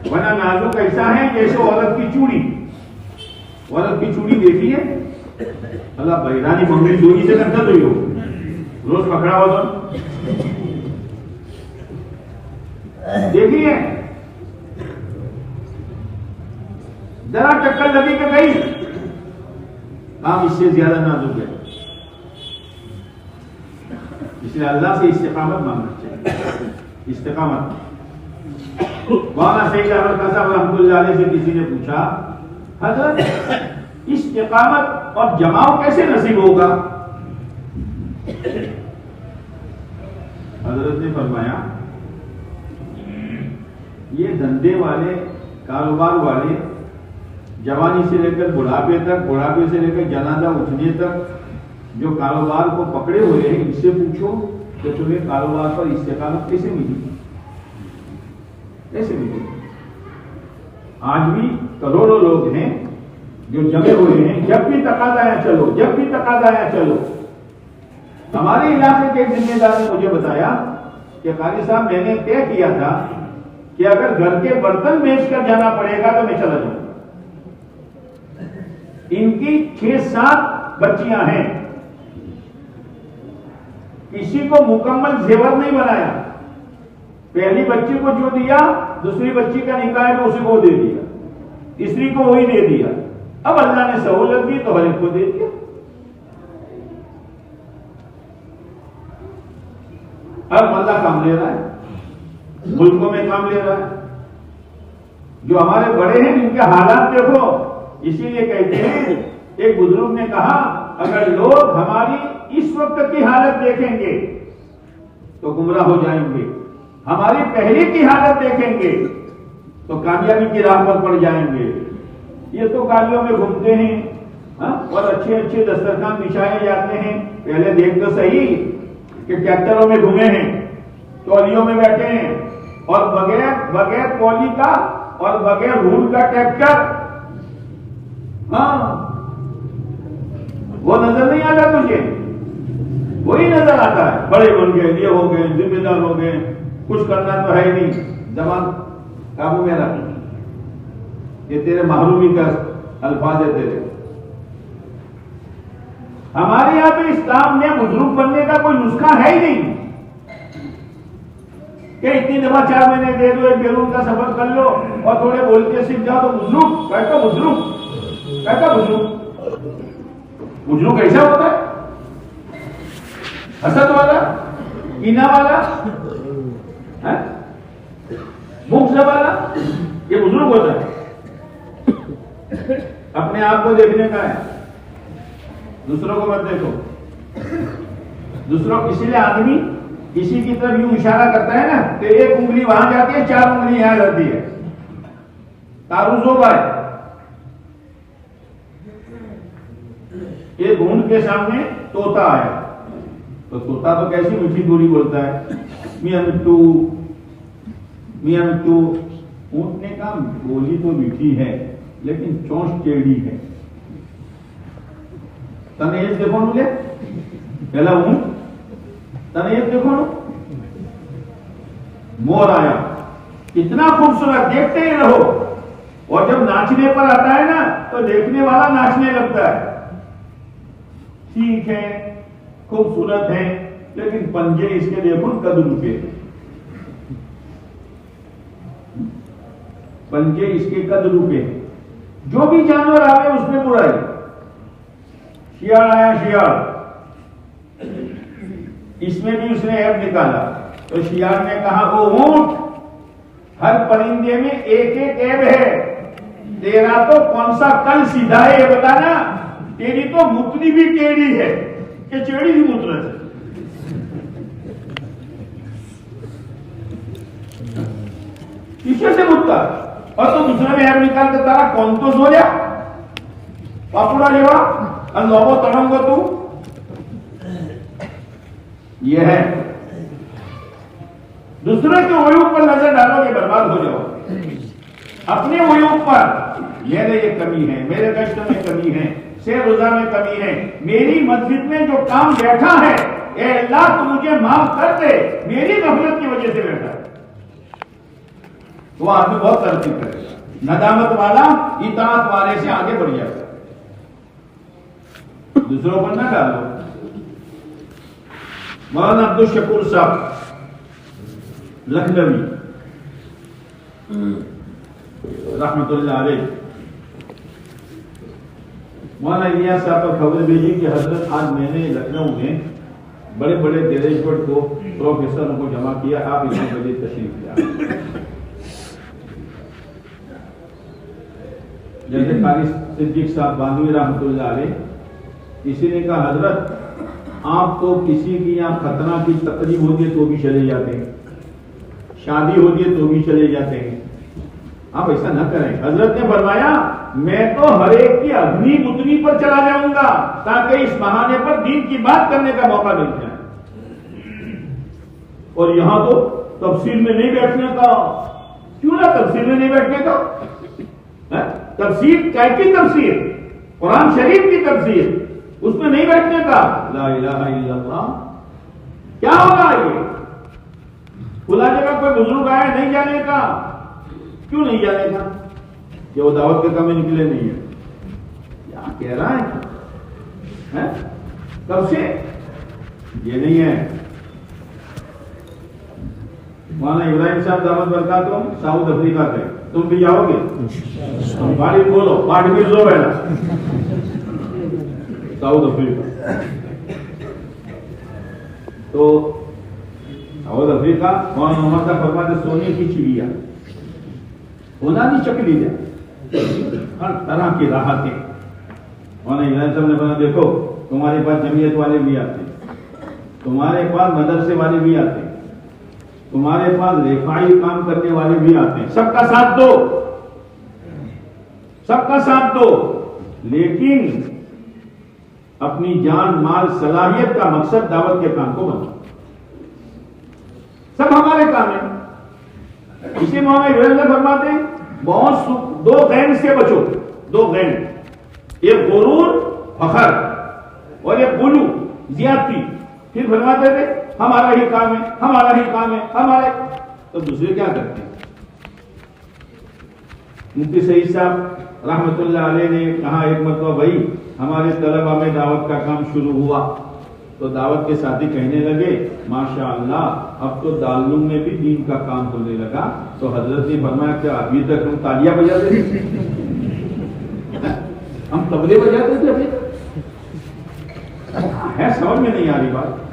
वरना नाजुक ऐसा है जैसे औरत की चूड़ी। औरत की चूड़ी देखी है? अल्लाह बैरानी मंगली चूड़ी से करता तो हो, रोज पकड़ा हो तो देखिए, जरा टक्कर लगी कि गई। काम इससे ज्यादा नाजुक है। इसलिए अल्लाह से इस्तिकामत मांगना चाहिए। इस्तिकामत मौलाना सईद अहमद खान साहब रहमतुल्लाह अलैह से किसी ने पूछा, हजरत इस्तिकामत और जमाव कैसे नसीब होगा? हजरत ने फरमाया, ये धंधे वाले, कारोबार वाले जवानी से लेकर बुढ़ापे तक, बुढ़ापे से लेकर जनाजा उठने तक जो कारोबार को पकड़े हुए हैं, इनसे पूछो कि तुम्हें कारोबार पर इस्तिकामत कैसे मिली, कैसे मिली? आज भी करोड़ों लोग हैं जो जमे हुए हैं, जब भी तकाज़ा चलो, जब भी तकाज़ा चलो। हमारे इलाके के जिम्मेदार ने मुझे बताया कि कारी साहब, मैंने तय किया था कि अगर घर के बर्तन बेच कर जाना पड़ेगा तो मैं चला जाऊंगा। इनकी 6-7 बच्चियां हैं, किसी को मुकम्मल जेवर नहीं बनाया। पहली बच्ची को जो दिया, दूसरी बच्ची का निकाह में उसी को दे दिया, तीसरी को वही दे दिया। अब अल्लाह ने सहूलत दी तो हर एक को दे दिया। अब अल्लाह काम ले रहा है, मुल्कों में काम ले रहा है। जो हमारे बड़े हैं इनके हालात देखो, इसीलिए कहते हैं, एक बुजुर्ग ने कहा, अगर लोग हमारी इस वक्त की हालत देखेंगे तो गुमराह हो जाएंगे, हमारी पहले की हालत देखेंगे तो कामयाबी की राह पर पड़ जाएंगे। ये तो गाड़ियों में घूमते हैं, और अच्छे अच्छे दस्तरखान बिछाए जाते हैं। पहले देख तो सही कि ट्रैक्टरों में घूमे हैं, ट्रॉलियों में बैठे हैं, और बगैर ट्रॉली का और बगैर रूल का ट्रैक्टर, वो नजर नहीं आता तुझे? वही नजर आता है। बड़े बन गए, ये हो गए, जिम्मेदार हो गए, कुछ करना तो है ही नहीं, जमान काबू में रख। ये तेरे महरूमी का अल्फाज है तेरे। हमारे यहां पे इस्लाम में बुजुर्ग बनने का कोई नुस्खा है ही नहीं कि इतनी दफा 4 महीने दे दो, एक बेरून का सफर कर लो और थोड़े बोलते सीख जाओ तो बुजुर्ग। कैसा बुजुर्ग, कैसा बुजुर्ग? बुजुर्ग कैसा होता है? हसद वाला, कीना वाला, मुक्स वाला, ये बुजुर्ग होता है। अपने आप को देखने का है, दूसरों को मत देखो। दूसरों, इसीलिए आदमी किसी की तरफ यूं इशारा करता है ना, तो एक उंगली वहां जाती है, 4 उंगली यहां जाती है। तारुजो भाई, एक ऊंट के सामने तोता आया, तो तोता तो कैसी मीठी बोली बोलता है, मियां मिट्टू, मियां मिट्टू। ऊंट ने कहा, बोली तो मीठी है लेकिन चोंच टेढ़ी है। तने एक देखो नु, पहला ऊंट तने एक देखो नु। मोर आया, इतना खूबसूरत, देखते ही रहो। और जब नाचने पर आता है ना, तो देखने वाला नाचने लगता है। ठीक है, खूबसूरत है, लेकिन पंजे इसके देखो कद रुके, पंजे इसके कद रुके। जो भी जानवर आवे उसमें बुराई। शियाल आया, शियाल, इसमें भी उसने ऐब निकाला। तो शियाल ने कहा, ओ ऊंट, हर परिंदे में एक एक ऐब है, तेरा तो कौन सा कल सीधा है ये बताना। तेरी तो मुतनी भी टेढ़ी है कि चेड़ी भी मुतरत है। पीछे से मुतता, और तो दूसरे में ऐब निकाल के तारा कौन तो सोया पापुड़ा जेवा अल्लाहो तड़ंगो तू। ये है, दूसरे के वयूब पर नजर डालोगे बर्बाद हो जाओ। अपने वयूब पर, मेरे ये कमी है, मेरे कष्ट में कमी है, शेर रोजा में कमी है, मेरी मस्जिद में जो काम बैठा है, ए अल्लाह तू मुझे माफ कर दे, मेरी गफलत की वजह से बैठा है। वो आदमी बहुत तरक्की करेगा। नदामत वाला इताअत वाले से आगे बढ़ जाएगा। दूसरों पर ना डालो। मौलाना अब्दुल शकूर साहब लखनवी रहमतुल्लाह अलैह, मौलाना इलियास साहब पर खबर भेजी कि हजरत आज मैंने लखनऊ में बड़े बड़े ग्रेजुएट को, प्रोफेसरों को जमा किया, आप इतने बजे तशरीफ ले आए। जैसे कारी सिद्दीक साहब बांधवी रहमतुल्लाह अलैह, किसी ने कहा हजरत आप तो किसी की यहाँ खतना की तकरीब होती है तो भी चले जाते हैं, शादी होती है तो भी चले जाते हैं, आप ऐसा न करें। हजरत ने फरमाया मैं तो हर एक की अग्नि बुतनी पर चला जाऊंगा ताकि इस बहाने पर दीन की बात करने का मौका मिल जाए। और यहां तो तफसीर में नहीं बैठने का, क्यों ना तफसीर में नहीं बैठने का? तफसीर क्या की तफसीर? कुरान शरीफ की तफसीर, उसमें नहीं बैठने का। ला इलाहा इल्लल्लाह, क्या होगा ये? खुला जगह कोई बुजुर्ग आए नहीं जाने का, क्यों नहीं जाने का? कि वो दावत के काम में निकले नहीं है, क्या कह रहा है? कब से? ये नहीं है। मौलाना इब्राहिम साहब दावत बरका तुम साउथ अफ्रीका के, तुम भी जाओगे? गाड़ी खोलो, पार्टी में जो बैठा साउथ अफ्रीका। तो साउथ अफ्रीका मौलाना मोहम्मद साहब फरमाते सोने की चिड़िया, होना नहीं चक लीजिए, हर तरह की राहतें। मौलाना इब्राहिम साहब ने बोला देखो तुम्हारे पास जमीयत वाले भी आते, तुम्हारे पास मदरसे वाले भी आते, तुम्हारे पास रेफाई काम करने वाले भी आते हैं, सबका साथ दो, सबका साथ दो, लेकिन अपनी जान माल सलाहियत का मकसद दावत के काम को बनाओ। सब हमारे काम है। इसी मौलाना इब्राहिम फरमाते हैं बहुत दो गैंग से बचो, दो गैंग, एक गुरूर फखर और एक गुलू ज्यादती। फिर फरमाते थे हमारा ही काम है, हमारा ही काम है, हमारे। तो दूसरे क्या करते हैं? मुफ्ती सईद साहब रहमतुल्लाह अलैह ने कहा एक मरतबा भाई हमारे तलबा में दावत का काम शुरू हुआ, तो दावत के साथी कहने लगे माशाअल्लाह अब तो दारुल में भी दीन का काम होने लगा। तो हजरत ने फरमाया क्या अभी तक हम तालियां बजाते थे? हम तबले बजाते थे अभी है? समझ में नहीं आ रही बात।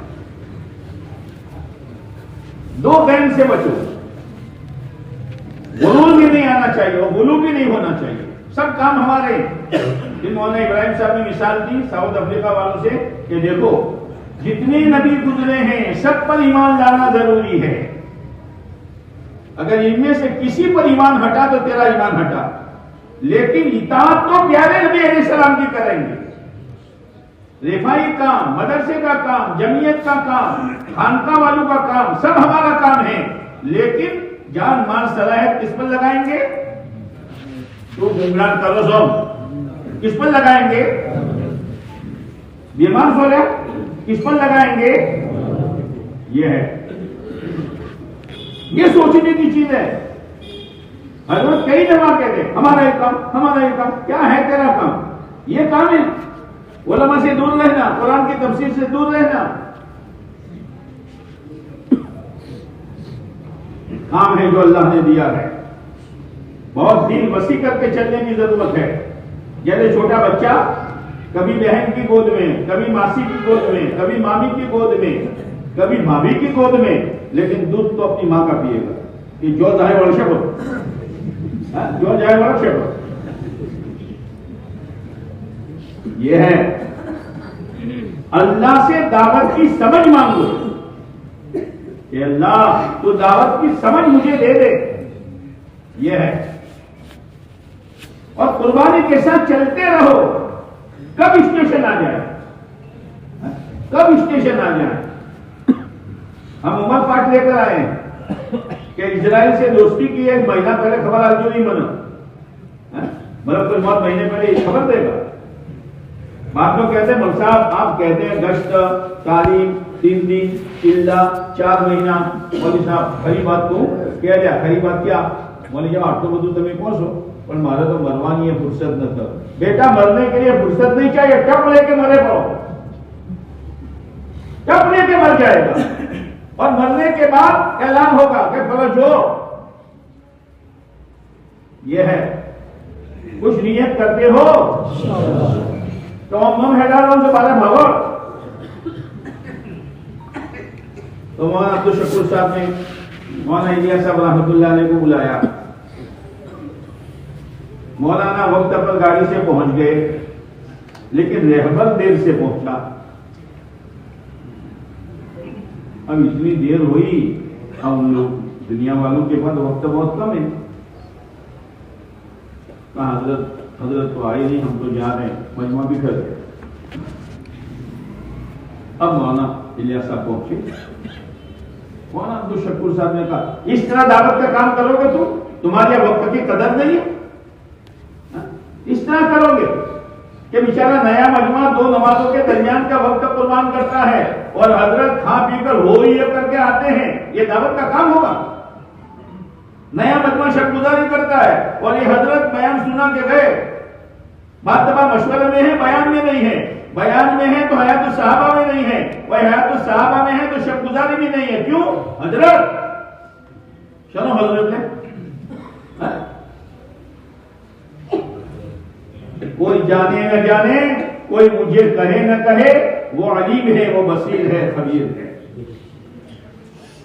दो गैंग से बचो, गुरूर भी नहीं आना चाहिए और गुलू भी नहीं होना चाहिए, सब काम हमारे। जिन मौलाना इब्राहिम साहब ने मिसाल दी साउथ अफ्रीका वालों से कि देखो जितने नबी गुजरे हैं सब पर ईमान लाना जरूरी है, अगर इनमें से किसी पर ईमान हटा तो तेरा ईमान हटा, लेकिन इताअत तो प्यारे नबी अलैहिस्सलाम की करेंगे। रेफाई काम, मदरसे का काम, जमीयत का काम, खानका वालों का काम, सब हमारा काम है, लेकिन जान माल सलाहियत किस पर लगाएंगे? तो गुमरान करो सब, किस पर लगाएंगे? बीमार हो रहे किस पर लगाएंगे? ये है, ये सोचने की चीज है। हजरत कई दफा कहते हमारा ये काम, हमारा ये काम। क्या है तेरा काम? ये काम है उलमा से दूर रहना, कुरान की तफसीर से दूर रहना। काम है जो अल्लाह ने दिया है, बहुत दिल वसी करके चलने की जरूरत है। जैसे छोटा बच्चा कभी बहन की गोद में, कभी मासी की गोद में, कभी मामी की गोद में, कभी भाभी की गोद में, लेकिन दूध तो अपनी मां का पिएगा कि जो जाए वर्ष हो, जो जाए वर्ष हो। ये है अल्लाह से दावत की समझ मांगो कि अल्लाह तो दावत की समझ मुझे दे दे, ये है। और कुर्बानी के साथ चलते रहो, कब स्टेशन आ जाए, कब स्टेशन आ जाए। हम उमर पाठ लेकर आए कि इजराइल से दोस्ती की, एक महीना पहले खबर आज जो नहीं बना, मतलब कोई बहुत महीने पहले खबर देगा। बाद में कहते हैं मौलवी साहब आप कहते हैं गश्त, तालीम, 3 दिन, चिल्ला, 4 महीना। मौलवी साहब खरी बात तू कह दिया, खरी बात क्या? मौलवी साहब आप तो બધું તમે કહો છો પણ મારે તો મરવાની ફુરસત નથી। बेटा मरने के लिए फुर्सत नहीं चाहिए, टप लेके मरे पड़ो, टप लेके मर जाएगा। और मरने के बाद ऐलान होगा कि फला जो ये है, कुछ नियत करते हो तो हम हैदारों से बारे भागो। तो मौलाना अब्दुल शकूर साहब ने मौलाना इलियास साहब रहमतुल्लाह अलैह को बुलाया। मौलाना वक्त पर गाड़ी से पहुंच गए, लेकिन रहबर देर से पहुंचा। अब इतनी देर हुई, अब उन लोग दुनिया वालों के पास वक्त बहुत कम है। कहा हजरत तो आए नहीं, हम तो जा रहे हैं, मजमा भी कर गए। अब मौलाना इलियास साहब पहुंचे। मौलाना अब्दुल शकूर साहब ने कहा, इस तरह दावत का काम करोगे तुम्हारे वक्त की कदर नहीं है? इस तरह करोगे कि बेचारा नया मजमा 2 नमाजों के दरमियान का वक्त कुर्बान करता है और हजरत खा पीकर हो ही करके आते हैं, ये दावत का काम होगा? नया मजमा शब्दगुजारी करता है और ये हजरत बयान सुना के गए, बात दबा मशवरे में है, बयान में नहीं है। बयान में है तो हयात सहाबा में नहीं है, वह हयात सहाबा में है तो शब्दगुजारी भी नहीं है। क्यों? हजरत चलो हजरत ने कोई जाने न जाने, कोई मुझे कहे न कहे, वो अलीम है, वो बसीर है, खबीर है।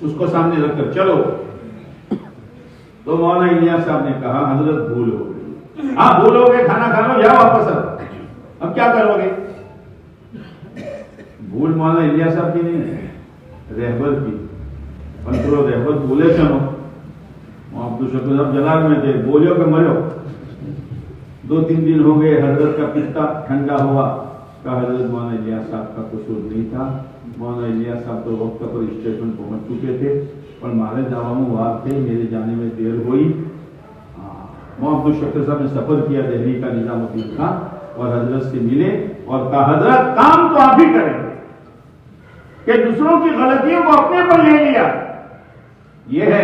उसको सामने रखकर चलो। तो मौलाना इलियास साहब ने कहा, हजरत भूल हो गई। आप भूलोगे, खाना खा लो, जाओ वापस आओ। अब क्या करोगे? भूल मौलाना इलियास साहब की नहीं है, रहबर की। पंतरो रहबर बोले चलो, अब्दुल शकूर साहब जलाल में थे, बोलो कि मरो। 2-3 दिन हो गए, हजरत का पित्ता ठंडा हुआ। का हजरत मौलाना इलियास साहब का कसूर नहीं था। मौलाना इलियास साहब तो वक्त पर स्टेशन पहुंच चुके थे और मारे दवाओं वार थे, मेरे जाने में देर हुई। अब्दुल शकूर साहब ने सफर किया दिल्ली का निजामुद्दीन खान और हजरत से मिले और कहा, हजरत काम तो आप ही करेंगे कि दूसरों की गलतियों को अपने पर ले लिया। ये है,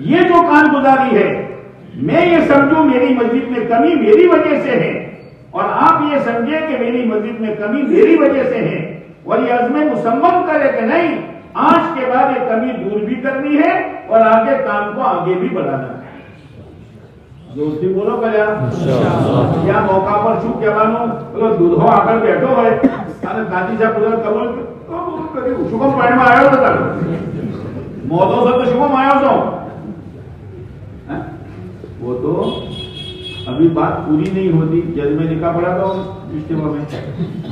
ये जो कानगुजारी है, मैं ये समझूं मेरी मस्जिद में कमी मेरी वजह से है और आप ये समझे कि मेरी मस्जिद में कमी मेरी वजह से है, और ये अज़्म मुसम्मम करे कि नहीं, आज के बाद ये कमी दूर भी करनी है और आगे काम को आगे भी बढ़ाना है। दोस्ती बोलो कल्या क्या मौका पर छू के मानो दूधो आकर बैठो है दादी साहब कबूल करी शुभम पॉइंट में आया था मौतों से तो शुभम आया था। वो तो अभी बात पूरी नहीं होती, जज में लिखा पड़ा था इज्तिमा में,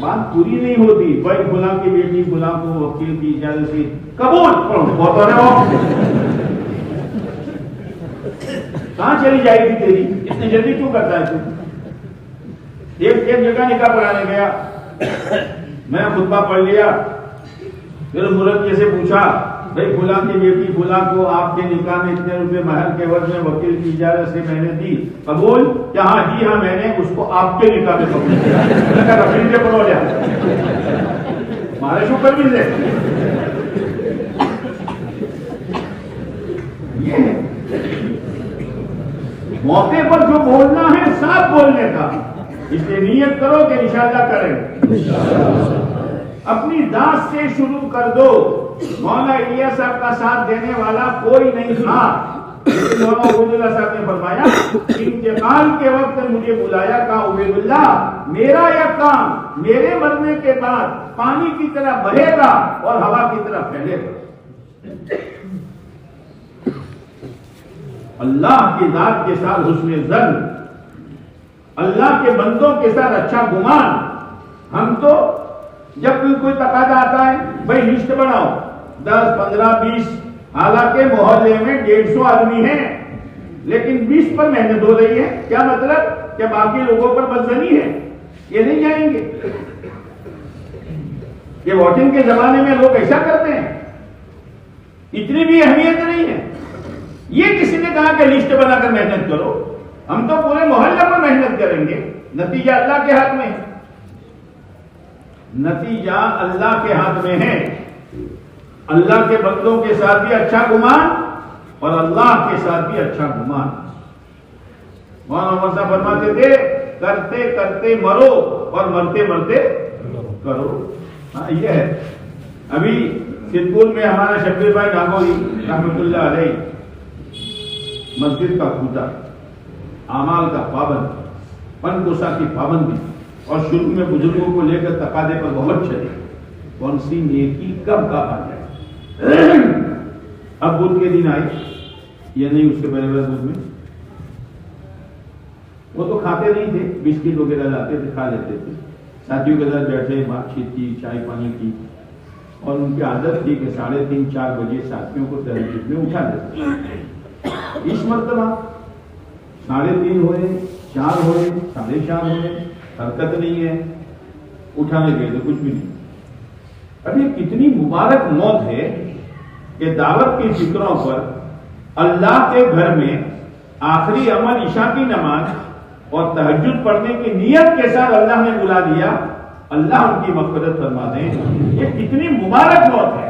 बात पूरी नहीं होती। भाई गुलाम की बेटी गुलाम को वकील की इजाजत से कबूल बहुत कहां चली जाएगी तेरी, इतनी जल्दी क्यों करता है तू? एक जगह निकाह पढ़ाने गया, मैं खुतबा पढ़ लिया, फिर मुरब्बी से पूछा, भाई फुला की बेटी फुला को आपके निकाह में इतने रुपए महर के एवज में वकील की इजाजत से मैंने दी, कबूल? क्या? हाँ जी हाँ, मैंने उसको आपके निकाह में कबूल किया। रफील से पढ़ो लिया मारे शुक्र भी से मौके पर जो बोलना है साफ बोलने का, इसलिए नियत करो कि इंशाअल्लाह करें। अपनी दास से शुरू कर दो। मौलाना इलियास साहब का साथ देने वाला कोई नहीं था, लेकिन मौलाना उबैदुल्लाह साहब ने फरमाया, इंतकाल के वक्त मुझे बुलाया, कहा उबैदुल्लाह मेरा यह काम मेरे मरने के बाद पानी की तरह बहेगा और हवा की तरह फैलेगा। अल्लाह की जात के साथ हुस्न ज़न, अल्लाह के बंदों के साथ अच्छा गुमान। हम तो जब कोई तकादा आता है, भाई लिस्ट बनाओ 10, 15, 20, हालांकि मोहल्ले में 150 आदमी हैं, लेकिन 20 पर मेहनत हो रही है। क्या मतलब? कि बाकी लोगों पर बदजनी है, ये नहीं जाएंगे। ये वोटिंग के जमाने में लोग ऐसा करते हैं, इतनी भी अहमियत नहीं है। ये किसी ने कहा कि लिस्ट बनाकर मेहनत करो, हम तो पूरे मोहल्ले पर मेहनत करेंगे। नतीजा अल्लाह के हाथ में है, नतीजा अल्लाह के हाथ में है। अल्लाह के बंदों के साथ भी अच्छा गुमान और अल्लाह के साथ भी अच्छा गुमान। मौलाना उमर साहब फरमाते थे, करते करते मरो और मरते मरते करो। हाँ ये है। अभी सिद्धपुर में हमारा शब्बीर भाई नागौरी रहमतुल्लाह अलैह मस्जिद का खूंटा, आमाल का पाबंद, पनकोसा की पाबंदी, और शुरू में बुजुर्गों को लेकर तकादे पर बहुत चले, कौन सी नेकी कब का आ जाए। अब बुध के दिन आए, ये नहीं उसके पहले बुध में वो तो खाते नहीं थे, बिस्किट वगैरह लाते थे, खा लेते थे, साथियों के साथ बैठे बातचीत की, चाय पानी की, और उनकी आदत थी कि 3:30-4 बजे साथियों को तहज्जुद में उठा देते। इस मर्तबा 3:30 हुए, 4 हुए, 4:30 हुए, हरकत नहीं है, उठाने गए तो कुछ भी नहीं। अभी कितनी मुबारक मौत है कि दावत की फिक्रों पर अल्लाह के घर में आखिरी अमल ईशा की नमाज और तहज्जुद पढ़ने की नीयत के साथ अल्लाह ने बुला दिया। अल्लाह उनकी मग़फ़िरत फरमा दे। ये कितनी मुबारक मौत है।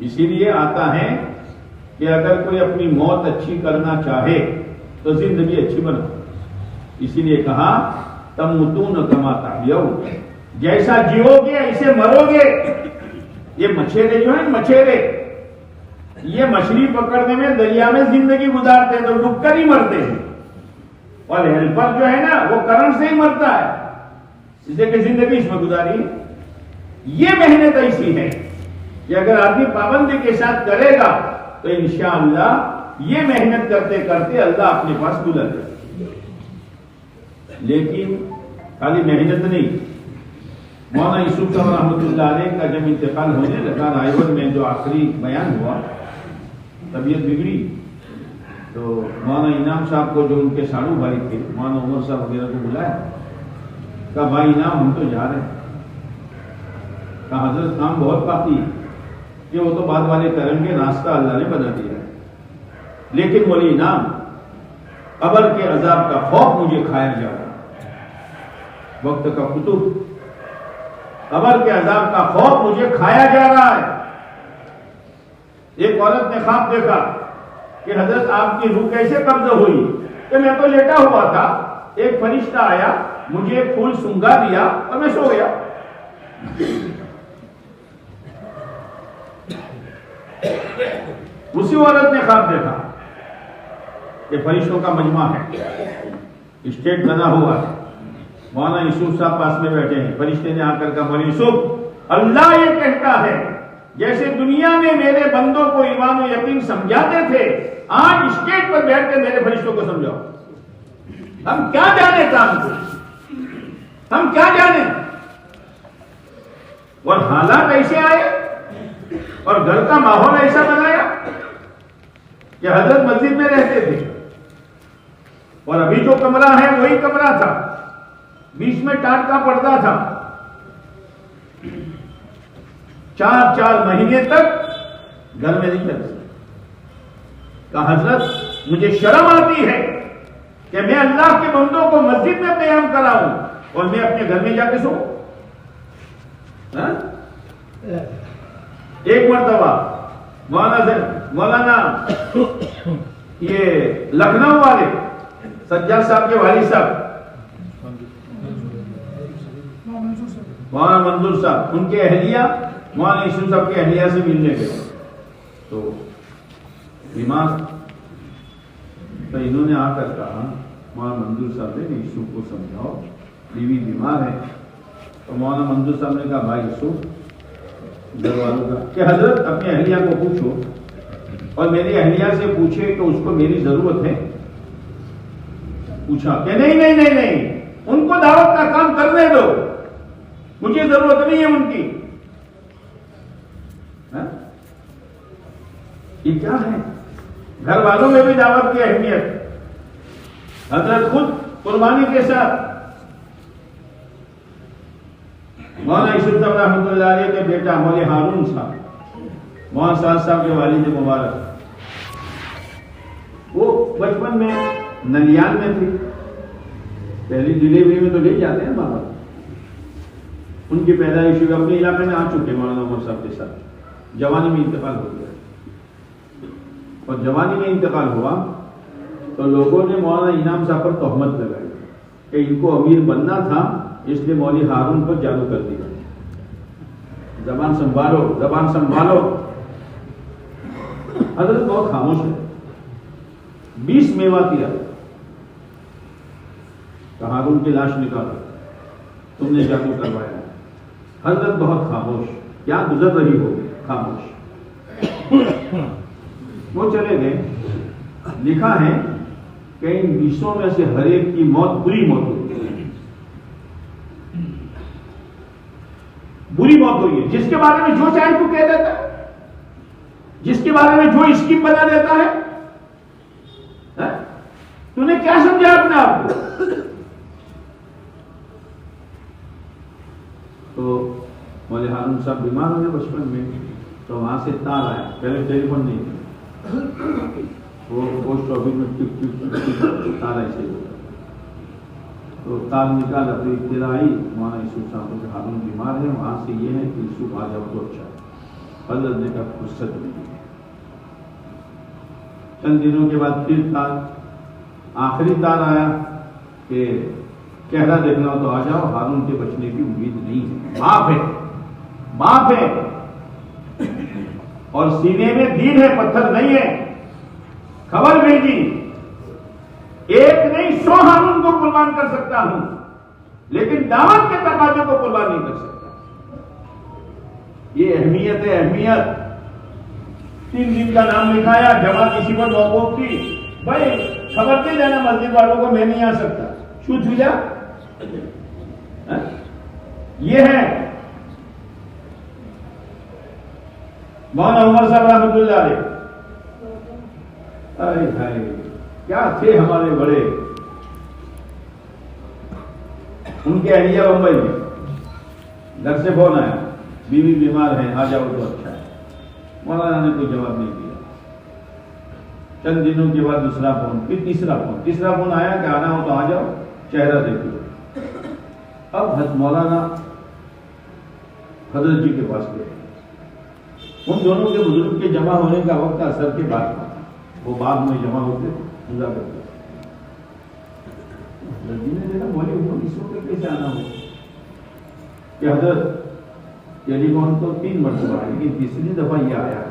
इसीलिए आता है कि अगर कोई अपनी मौत अच्छी करना चाहे तो जिंदगी अच्छी बनाओ। इसीलिए कहा तमुतून कमा तहयऊन, जैसा जियोगे ऐसे मरोगे। ये मछेरे जो है, मछेरे ये मछली पकड़ने में दरिया में जिंदगी गुजारते हैं तो डूबकर ही मरते हैं, और हेल्पर जो है ना वो करंट से ही मरता है, इसलिए कि जिंदगी इसमें गुजारी है। ये मेहनत ऐसी है कि अगर आदमी पाबंदी के साथ करेगा तो इंशाअल्लाह ये मेहनत करते करते अल्लाह अपने पास बुला जाए। लेकिन खाली मेहनत नहीं, मौलाना यूसुफ साहब रहमतुल्लाह अलैह का जब इंतकाल होने लगा, रायगढ़ में जो आखिरी बयान हुआ, तबीयत बिगड़ी, तो मौलाना इनाम साहब को, जो उनके साड़ू भाई थे, मौलाना उमर साहब वगैरह को बुलाया, कहा भाई इनाम हम तो जा रहे हैं। कहा हजरत काम बहुत बाकी है कि वो तो बाद वाले करेंगे, रास्ता अल्लाह ने बना दिया है, लेकिन बोली इनाम कब्र के अजाब का खौफ मुझे खाया जा रहा है। वक्त का कुतुब, कब्र के अजाब का खौफ मुझे खाया जा रहा है। एक औरत ने ख्वाब देखा कि हजरत आपकी रूह कैसे कब्ज हुई, कि मैं तो लेटा हुआ था, एक फरिश्ता आया, मुझे एक फूल सूंघा दिया और मैं सो गया। उसी औरत ने ख्वाब देखा कि फरिश्तों का मजमा है, स्टेज बना हुआ है, मौलाना यूसुफ साहब पास में बैठे हैं। फरिश्ते ने आकर कहा मौलाना यूसुफ, अल्लाह ये कहता है जैसे दुनिया में मेरे बंदों को ईमान और यकीन समझाते थे, आज स्टेज पर बैठ कर मेरे फरिश्तों को समझाओ। हम क्या जाने काम को, हम क्या जाने, और हालात ऐसे आए और घर का माहौल ऐसा बनाया कि हजरत मस्जिद में रहते थे और अभी जो कमरा है वही कमरा था, बीच में टाट का पर्दा था। 4 महीने तक घर में नहीं कर सकते। कहा हजरत मुझे शर्म आती है कि मैं अल्लाह के बंदों को मस्जिद में क़याम कराऊं और मैं अपने घर में जाके सोऊं। एक मर्तबा मौलाना ये लखनऊ वाले सज्जाद साहब के वाली साहब मौलाना मंजूर साहब, उनके अहलिया मौलाना यूसुफ साहब के अहलिया से मिलने गए, तो बीमार, तो इन्होंने आकर कहा मौलाना मंजूर साहब ने यूसुफ को समझाओ, बीवी बीमार है। तो मौलाना मंजूर साहब ने कहा भाई यूसुफ घर वालों का कि हजरत अपनी अहलिया को पूछो और मेरी अहलिया से पूछे कि उसको मेरी जरूरत है। पूछा कि नहीं नहीं नहीं नहीं, उनको दावत का काम करने दो, मुझे जरूरत नहीं है उनकी। ये क्या है? घर वालों में भी दावत की अहमियत। हजरत खुद कुर्बानी के साथ मौलाना यूसुफ साहब रहमतुल्लाह अलैह के बेटा मौलाना हारून साहब, मौलाना साहब के वालिद मुबारक, वो बचपन में नलियान में थे, पहली डिलीवरी में तो ले जाते हैं बाबा, उनकी पैदाइश अपने इलाके में आ चुके मौलाना उमर साहब के साथ। जवानी में इंतकाल हो गया, और जवानी में इंतकाल हुआ तो लोगों ने मौलाना इनाम साहब पर तोहमत लगाई कि इनको अमीर बनना था, इसलिए मौलाना हारून पर जादू कर दिया। जबान संभालो, जबान संभालो। हजरत बहुत खामोश है। 20 मेवा किया, तो हारून की लाश निकाला, तुमने जादू करवाया। हजरत बहुत खामोश, क्या गुजर रही होगी, खामोश। वो चले गए। लिखा है कि इन 20 में से हर एक की मौत बुरी मौत हुई है, बुरी मौत हुई है। जिसके बारे में जो चाहे तू कह देता है, जिसके बारे में जो स्कीम बना देता है, तूने क्या समझा अपने आप को? तो मौले हारून साहब बीमार हुए बचपन में, तो वहां से तार आया, पहले टेलीफोन नहीं था, वो पोस्ट ऑफिस में टिक टिक टिक टिक तार ऐसे होता, तो तार निकाला, तो इत्तला आई मौलाना यूसुफ साहब के हारून बीमार है, वहां से ये है कि यूसुफ आ जाओ तो अच्छा है। हजरत ने कहा फुर्सत नहीं। चंद दिनों के बाद फिर तार, आखिरी तार आया कि चेहरा देखना हो तो आ जाओ, हारून के बचने की उम्मीद नहीं है, बाप है, बाप है और सीने में दीन है, पत्थर नहीं है। खबर भेजी, एक नहीं 100 हारून को कुर्बान कर सकता हूं, लेकिन दावत के तकाजे को कुर्बान नहीं कर सकता। ये अहमियत है, अहमियत। 3 दिन का नाम लिखाया, जमा किसी को मौकूफ थी, भाई खबर दे देना मस्जिद वालों को, मैं नहीं आ सकता, छू छू जा। ये है मौलाना उमर साहब रहमतुल्लाह अलैह। अरे भाई क्या थे हमारे बड़े। उनके अहलिया मुंबई में, घर से फोन आया, बीवी बीमार है, आ जाओ तो अच्छा है। मौलाना ने कोई जवाब नहीं दिया। चंद दिनों के बाद दूसरा फोन, फिर तीसरा फोन आया कि आना हो तो आ जाओ, चेहरा देखो। अब मौलाना हजरत जी के पास गए। उन दोनों के बुजुर्ग के जमा होने का वक्त असर के बाद था, वो बाद में जमा होते पूजा करते। हजरत जी ने देखा, बोले इस वक्त कैसे आना हो कि हजरत टेलीफोन तो 3 मरतबा, लेकिन तीसरी दफा ये आया।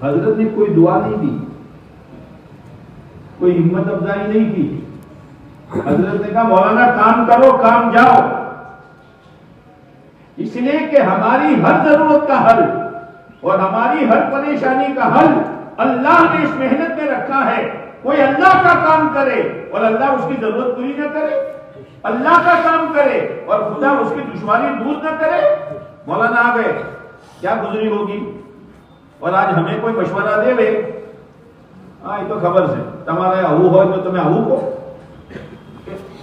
हजरत ने कोई दुआ नहीं दी, कोई हिम्मत अफजाई नहीं की। हजरत ने कहा मौलाना काम करो, काम जाओ, इसलिए कि हमारी हर जरूरत का हल और हमारी हर परेशानी का हल अल्लाह ने इस मेहनत में रखा है। कोई अल्लाह का काम करे और अल्लाह उसकी जरूरत पूरी न करे, अल्लाह का काम करे और खुदा उसकी दुश्मनी दूर न करे। मौलाना आ गए, क्या गुजरी होगी। और आज हमें कोई मशवरा दे वे, हाँ ये तो खबर से तुम्हारे आहू हो तो तुम्हें आहू को,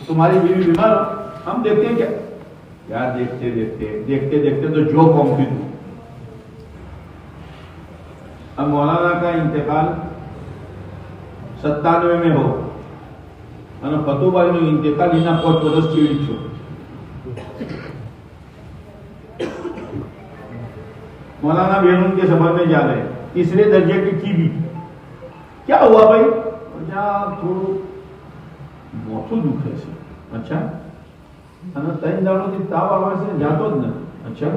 तुम्हारी बीवी बीमार हो, हम देखते हैं क्या यार, देखते देखते तो जो कॉम्प्लीट हो। अब मौलाना का इंतकाल 97 में हो, फतूबाई नो इंतकाल इना 5 वर्ष चीड़ी छो। मौलाना बेरून के सफर में जा रहे, तीसरे दर्जे की टीबी। क्या हुआ भाई? थोड़ू मोटू दुखे से। अच्छा, 3 દાડોથી તાવ આવે છે, જાતો જ નથી। अच्छा,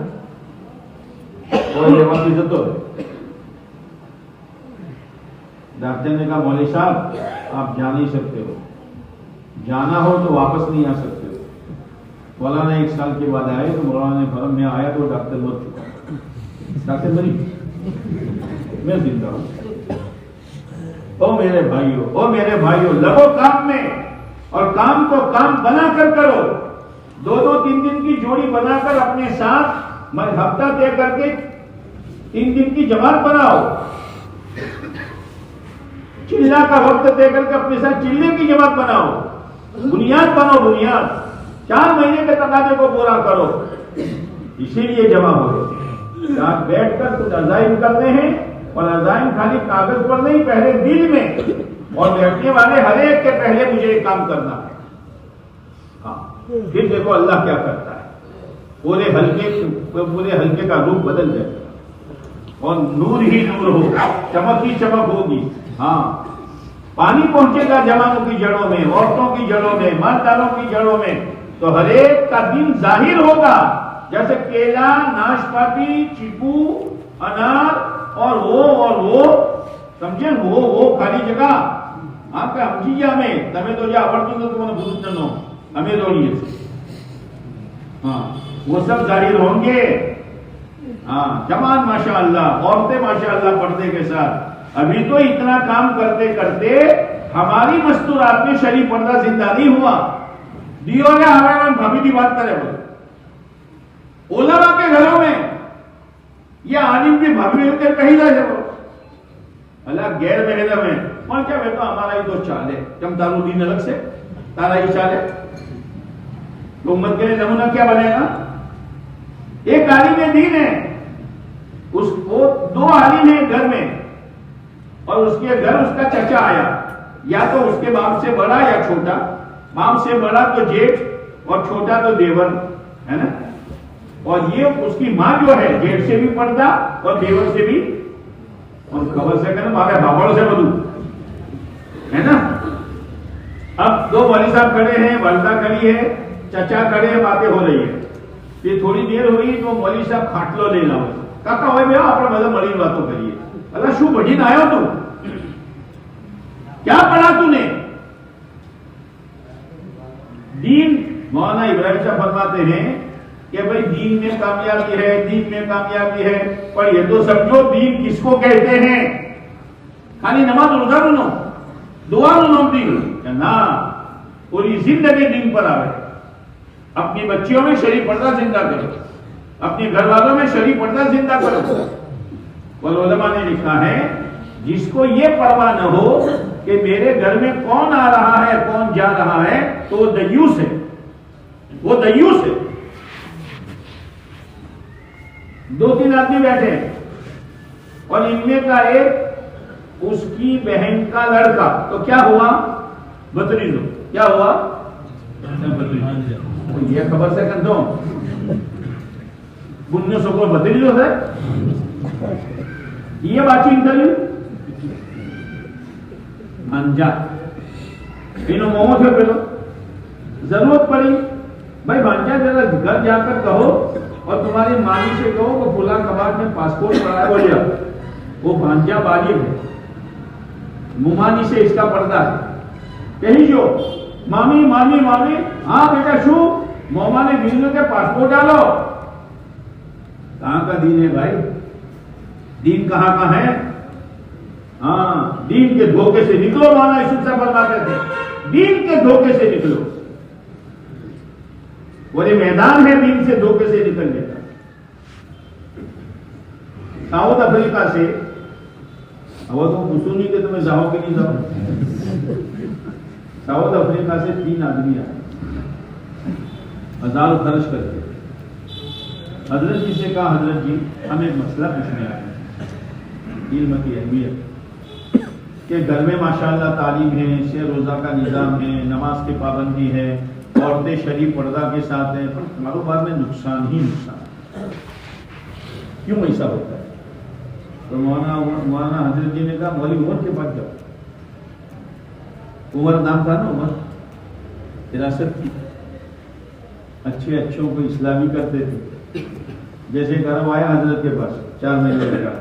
और लेवाથી जतो रहे। डॉक्टर ने कहा मौलवी साहब आप जा नहीं सकते हो, जाना हो तो वापस नहीं आ सकते हो। मौलाना 1 साल के बाद आए तो मौलाना ने फरम में आया तो डॉक्टर मर चुका। डॉक्टर मरी, मैं जिंदा हूं। ओ मेरे भाइयों लगो काम में, और काम को काम बनाकर करो। 2-2 3 दिन की जोड़ी बनाकर अपने साथ हफ्ता तय करके 3 दिन की जमात बनाओ। चिल्ला का वक्त तय करके अपने साथ चिल्ले की जमात बनाओ। बुनियाद बनाओ, बुनियाद 4 महीने के तकाजे को पूरा करो। इसीलिए जमा हो गए। साथ बैठकर कुछ अजाइम करने हैं, और अजाइम खाली कागज पर नहीं, पहले दिल में। और बैठने वाले हर एक के पहले मुझे एक काम करना है। हाँ, फिर देखो अल्लाह क्या करता है। पूरे हल्के का रूप बदल जाएगा और नूर ही नूर हो, चमक ही चमक होगी। हाँ, पानी पहुंचेगा जवानों की जड़ों में, औरतों की जड़ों में, मालदारों की जड़ों में, तो हर एक का दिन जाहिर होगा। जैसे केला, नाशपाती, चीकू, अनार और वो समझे, वो खाली जगह आपका हमजीया में तमे तो जो आवड़तुं तो तुम्हें भूत नो हमें दौड़िए। हाँ, वो सब जाहिर होंगे। हाँ, जवान माशाअल्लाह, औरतें माशाअल्लाह पर्दे के साथ। अभी तो इतना काम करते करते हमारी मस्तूरात में शरीफ पर्दा जिंदा नहीं हुआ। दियो या हमारे भाभी की बात करे बोले ओलामा के घरों में या आलिम की भाभी होकर कहीं ना जाओ अल्लाह गैर महरम है और क्या बेटा हमारा ही तो चाल है जम दारू दीन अलग से तारा ही चाल है तो उम्मत के लिए नमूना क्या बनेगा? एक आलिम दीन है उसको दो आलिम है घर में और उसके घर उसका चचा आया या तो उसके बाप से बड़ा या छोटा, बाप से बड़ा तो जेठ और छोटा तो देवर है ना। और ये उसकी मां जो है जेठ से भी पर्दा और देवर से भी और खबर से कहना मारे बाबड़ों से बदू है ना। अब दो मौलवी साहब खड़े हैं, वालदा खड़ी है, चचा खड़े हैं, बातें हो रही है। ये थोड़ी देर हुई तो मौलवी साहब खाटलो ले लाओ काका हो भैया आप मतलब मरी बातों करिए अल्लाह शू बढ़ी ना आयो तू क्या पढ़ा तूने? दीन मौलाना इब्राहिम साहब फरमाते हैं कि भाई दीन में कामयाबी है, दीन में कामयाबी है, पर ये तो समझो दीन किसको कहते हैं? खाली नमाज रोजा नो दुआ नो दीन ना पूरी जिंदगी दीन पर आवे। अपनी बच्चियों में शरीफ पर्दा जिंदा करो, अपने घर वालों में शरीफ पर्दा जिंदा करो। और उलमा ने लिखा है जिसको ये परवाह न हो कि मेरे घर में कौन आ रहा है कौन जा रहा है तो वो दयूस है, वो दयूस है। दो तीन आदमी बैठे हैं और इनमें का एक उसकी बहन का लड़का तो क्या हुआ? बतरीजो। क्या हुआ? तो ये खबर से कर दो बुन्ने सो को बतरीजो है ये बात इंटरव्यू अंजा इन मोहम्मद से पहले जरूरत पड़ी भाई भांजा जरा घर जाकर कहो और तुम्हारी माली से कहो वो फुला कबाड़ में पासपोर्ट पड़ा है बोलिए वो भांजा बालिग है, मुमानी से इसका पर्दा है। कही जो मामी मामी मामी हाँ बेटा शू मोमा ने बीजों के पासपोर्ट डालो। कहां का दीन है भाई? दीन कहां का है? हाँ दीन के धोखे से निकलो। मौलाना यूसुफ साहब फरमाते थे दीन के धोखे से निकलो। और ये मैदान है दीन से धोखे से निकलने का। साउथ अफ्रीका से वो तो पूछो नहीं कि तुम्हें जाओ कि नहीं जाओ। साउथ अफ्रीका से 3 आदमी आए हजार खर्च करके। हजरत जी से कहा हजरत जी हम एक मसला पूछने आए हैं इल्म की अहमियत कि घर में माशाअल्लाह तालीम है, शेर रोजा का निज़ाम है, नमाज की पाबंदी है, औरतें शरीफ पर्दा के साथ हैं, पर कारोबार में नुकसान ही नुकसान। क्यों ऐसा होता है? तो मौलाना हजरत जी ने कहा मौलवी उमर के पास जाओ। उमर नाम था ना, उमर हिरासत की अच्छे अच्छों को इस्लामी करते थे। जैसे घर आया हजरत के पास 4 महीने लगा।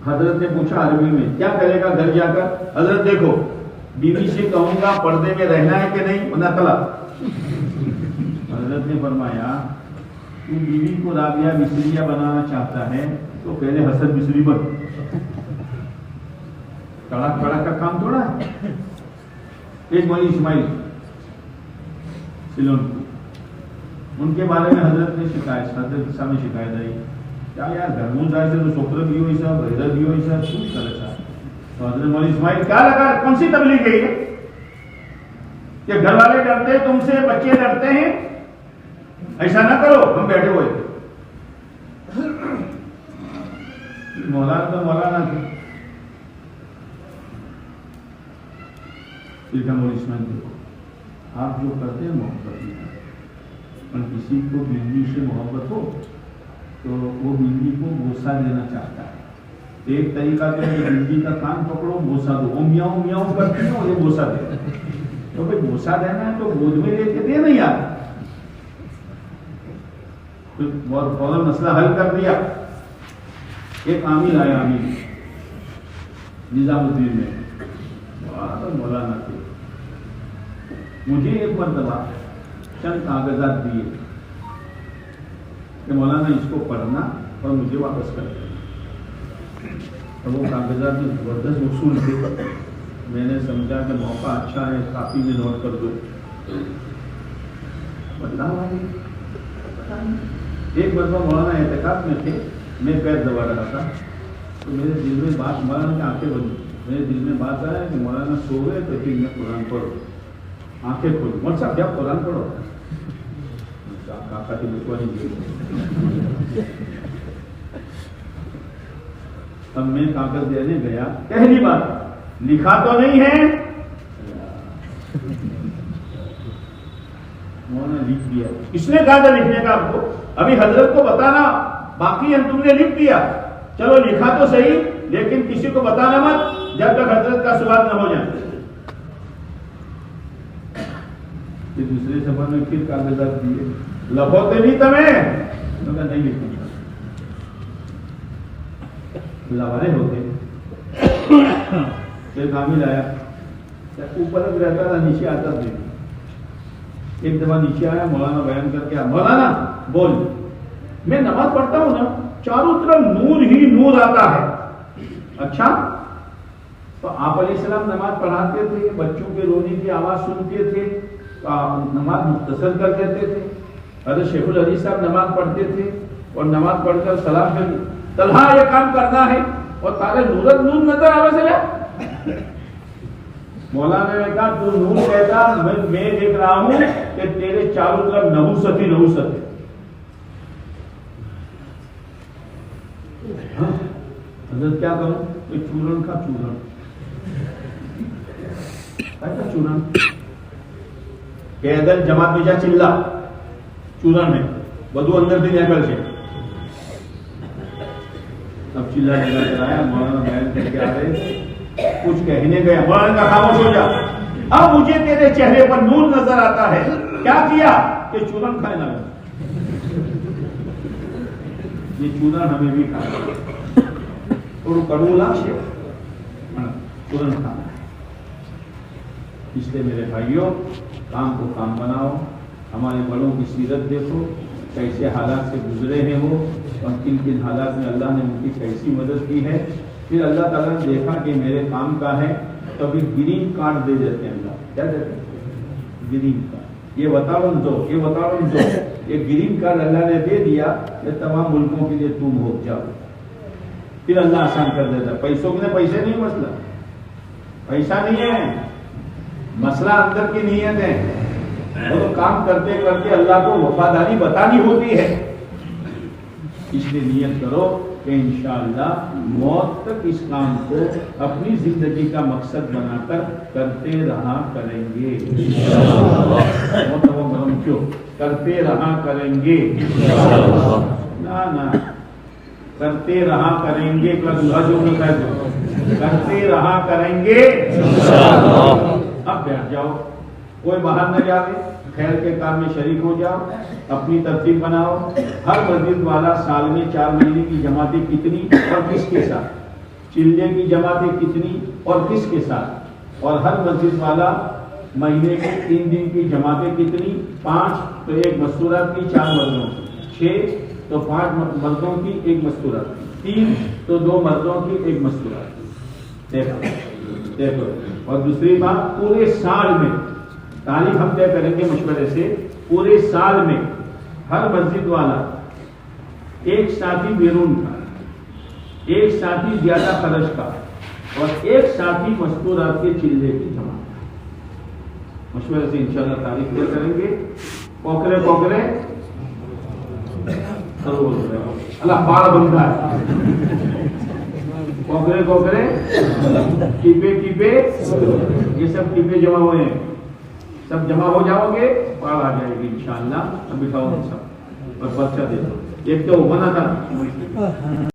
हजरत ने पूछा अरबी में क्या करेगा घर जाकर? हजरत देखो बीवी से कहूंगा पर्दे में रहना है कि नहीं वरना तलाक। हजरत ने फरमाया तू बीवी को राबिया मिस्रिया बनाना चाहता है तो पहले हसन मिस्री बन। तड़ाक तड़ाक का काम थोड़ा है। एक मौलवी इस्माइल सिलोन उनके बारे में हजरत ने शिकायत हजरत सामने शिकायत आई क्या यार घरमून जाए से तो छोकरे भी हो सब बहरा भी हो सब कुछ करे साहब। तो हजरत मौलवी इस्माइल क्या लगा कौन सी तबलीग है ये कि घर वाले डरते हैं तुमसे, बच्चे डरते हैं, ऐसा ना करो। हम बैठे हुए थे मौलाना तो मौलाना थे मौलवी इस्माइल आप जो करते हैं मोहब्बत नहीं और किसी को बीवी से मोहब्बत हो तो वो बीवी को बोसा देना चाहता है। एक तरीका तो है बीवी का कान पकड़ो बोसा दो, वो मियाऊं मियाऊं करती हो ये बोसा दे। तो भाई बोसा देना है तो गोद में लेके दे नहीं यार। तो बहुत फौरन मसला हल कर दिया। एक आमिर आया आमिर निजामुद्दीन में तो मौलाना थे। मुझे एक मरतबा चंद कागजात दिए कि मौलाना इसको पढ़ना और मुझे वापस कर देना। तो वो कागजात में जबरदस्त उसूल थे मैंने समझा कि मौका अच्छा है, कापी में नोट कर दो। बदलाव आ गई। एक मरतबा मौलाना एहतिकाफ में थे, मैं पैर दबा रहा था, तो मेरे दिल में बात, मौलाना की आंखें बंद, मेरे दिल में बात आया कि मौलाना सो गए तो फिर मैं कुरान पढ़ो, आंखें खोलो। मौलाना साहब क्या कुरान पढ़ो? काका की दुश्मनी दी। अब मैं कागज देने गया, पहली बात लिखा तो नहीं है, उन्होंने लिख दिया। किसने कहा था लिखने का आपको? अभी हजरत को बताना बाकी है, तुमने लिख दिया। चलो लिखा तो सही, लेकिन किसी को बताना मत जब तक हजरत का सुवाल न हो जाए। फिर दूसरे सफर में फिर कागजात दिए, लखोते नहीं तुम्हें? तो नहीं लिखूंगा, लवारे होते। फिर कामिल आया, ऊपर रहता था, नीचे आता था। एक दफा नीचे आया, मौलाना बयान करके, मौलाना बोल, मैं नमाज पढ़ता हूं ना, चारों तरफ नूर ही नूर आता है। अच्छा, तो आप अलैहिस्सलाम नमाज पढ़ाते थे, बच्चों के रोने की आवाज सुनते थे, नमाज मुख्तसर कर देते थे। हज़रत शेखुल हदीस साहब नमाज पढ़ते थे और नमाज पढ़कर सलाम कर, तलहा ये काम करना है और तारे नूरत नूर नजर आवे से। मौलाना ने कहा तू नूर कहता, मैं देख रहा हूं कि तेरे चारों तरफ नहुसत ही नहुसत है। हजरत क्या करूं? तो चूरण का चूरण, क्या चूरण? कैदन जमात में जा चिल्ला चूरण में बधु अंदर भी निकल से। अब चिल्ला निकल कराया, मौलाना बयान करके आ रहे, कुछ कहने गया, मौलाना का खामोश हो जा, अब मुझे तेरे चेहरे पर नूर नजर आता है। क्या किया कि चूरण खाए ना, ये चूरण हमें भी खाना और कड़ूला चूरण खाना। इसलिए मेरे भाइयों, काम को काम बनाओ, हमारे बड़ों की सीरत देखो, कैसे हालात से गुजरे हैं वो, और किन किन हालात में अल्लाह ने उनकी कैसी मदद की है। फिर अल्लाह ताला ने देखा कि मेरे काम का है, तो अभी ग्रीन कार्ड दे देते हैं। अल्लाह क्या देते हैं? Green card. ये बताओ दो, ये बताओ दो, ये ग्रीन कार्ड अल्लाह ने दे दिया, ये तमाम मुल्कों के लिए तुम हो जाओ। फिर अल्लाह आसान कर देता। पैसों के लिए पैसे नहीं मसला, पैसा नहीं है मसला, अंदर की नीयत है। वो तो काम करते करते अल्लाह को वफादारी बतानी होती है। इसलिए नियत करो कि इंशाअल्लाह मौत तक इस काम को अपनी जिंदगी का मकसद बनाकर करते रहा करेंगे। क्यों करते रहा करेंगे? ना करते रहा करेंगे, करते रहा करेंगे। अब बैठ जाओ, कोई बाहर न जावे, खैर के काम में शरीक हो जाओ, अपनी तरतीब बनाओ। हर मस्जिद वाला साल में 4 महीने की जमातें कितनी और किसके साथ, चिल्ले की जमातें कितनी और किसके साथ, और हर मस्जिद वाला महीने की 3 दिन की जमातें कितनी, 5 तो 1 मस्तूरात की, 4 मर्दों की, 6 तो 5 मर्दों की 1 मस्तूरात की, 3 तो 2 मर्दों की 1 मस्तूरात की। देखो। और दूसरी बात, पूरे साल में तारीख हम तय करेंगे मशवरे से, पूरे साल में हर मस्जिद वाला एक साथी बैरून का, एक साथी ज्यादा खर्च का और एक साथी मस्तूरात के चिल्ले की जमा। मशवरे से इंशाल्लाह तारीख तय करेंगे। कोकरे कोकरे अल्लाह बार बंदा है। कोकरे कोकरे टीपे टीपे, ये सब टीपे जमा हुए हैं, सब जमा हो जाओगे, पार आ जाएगी इंशाअल्लाह। अब बिठाओ सब और पर्चा दे दो। एक तो बना था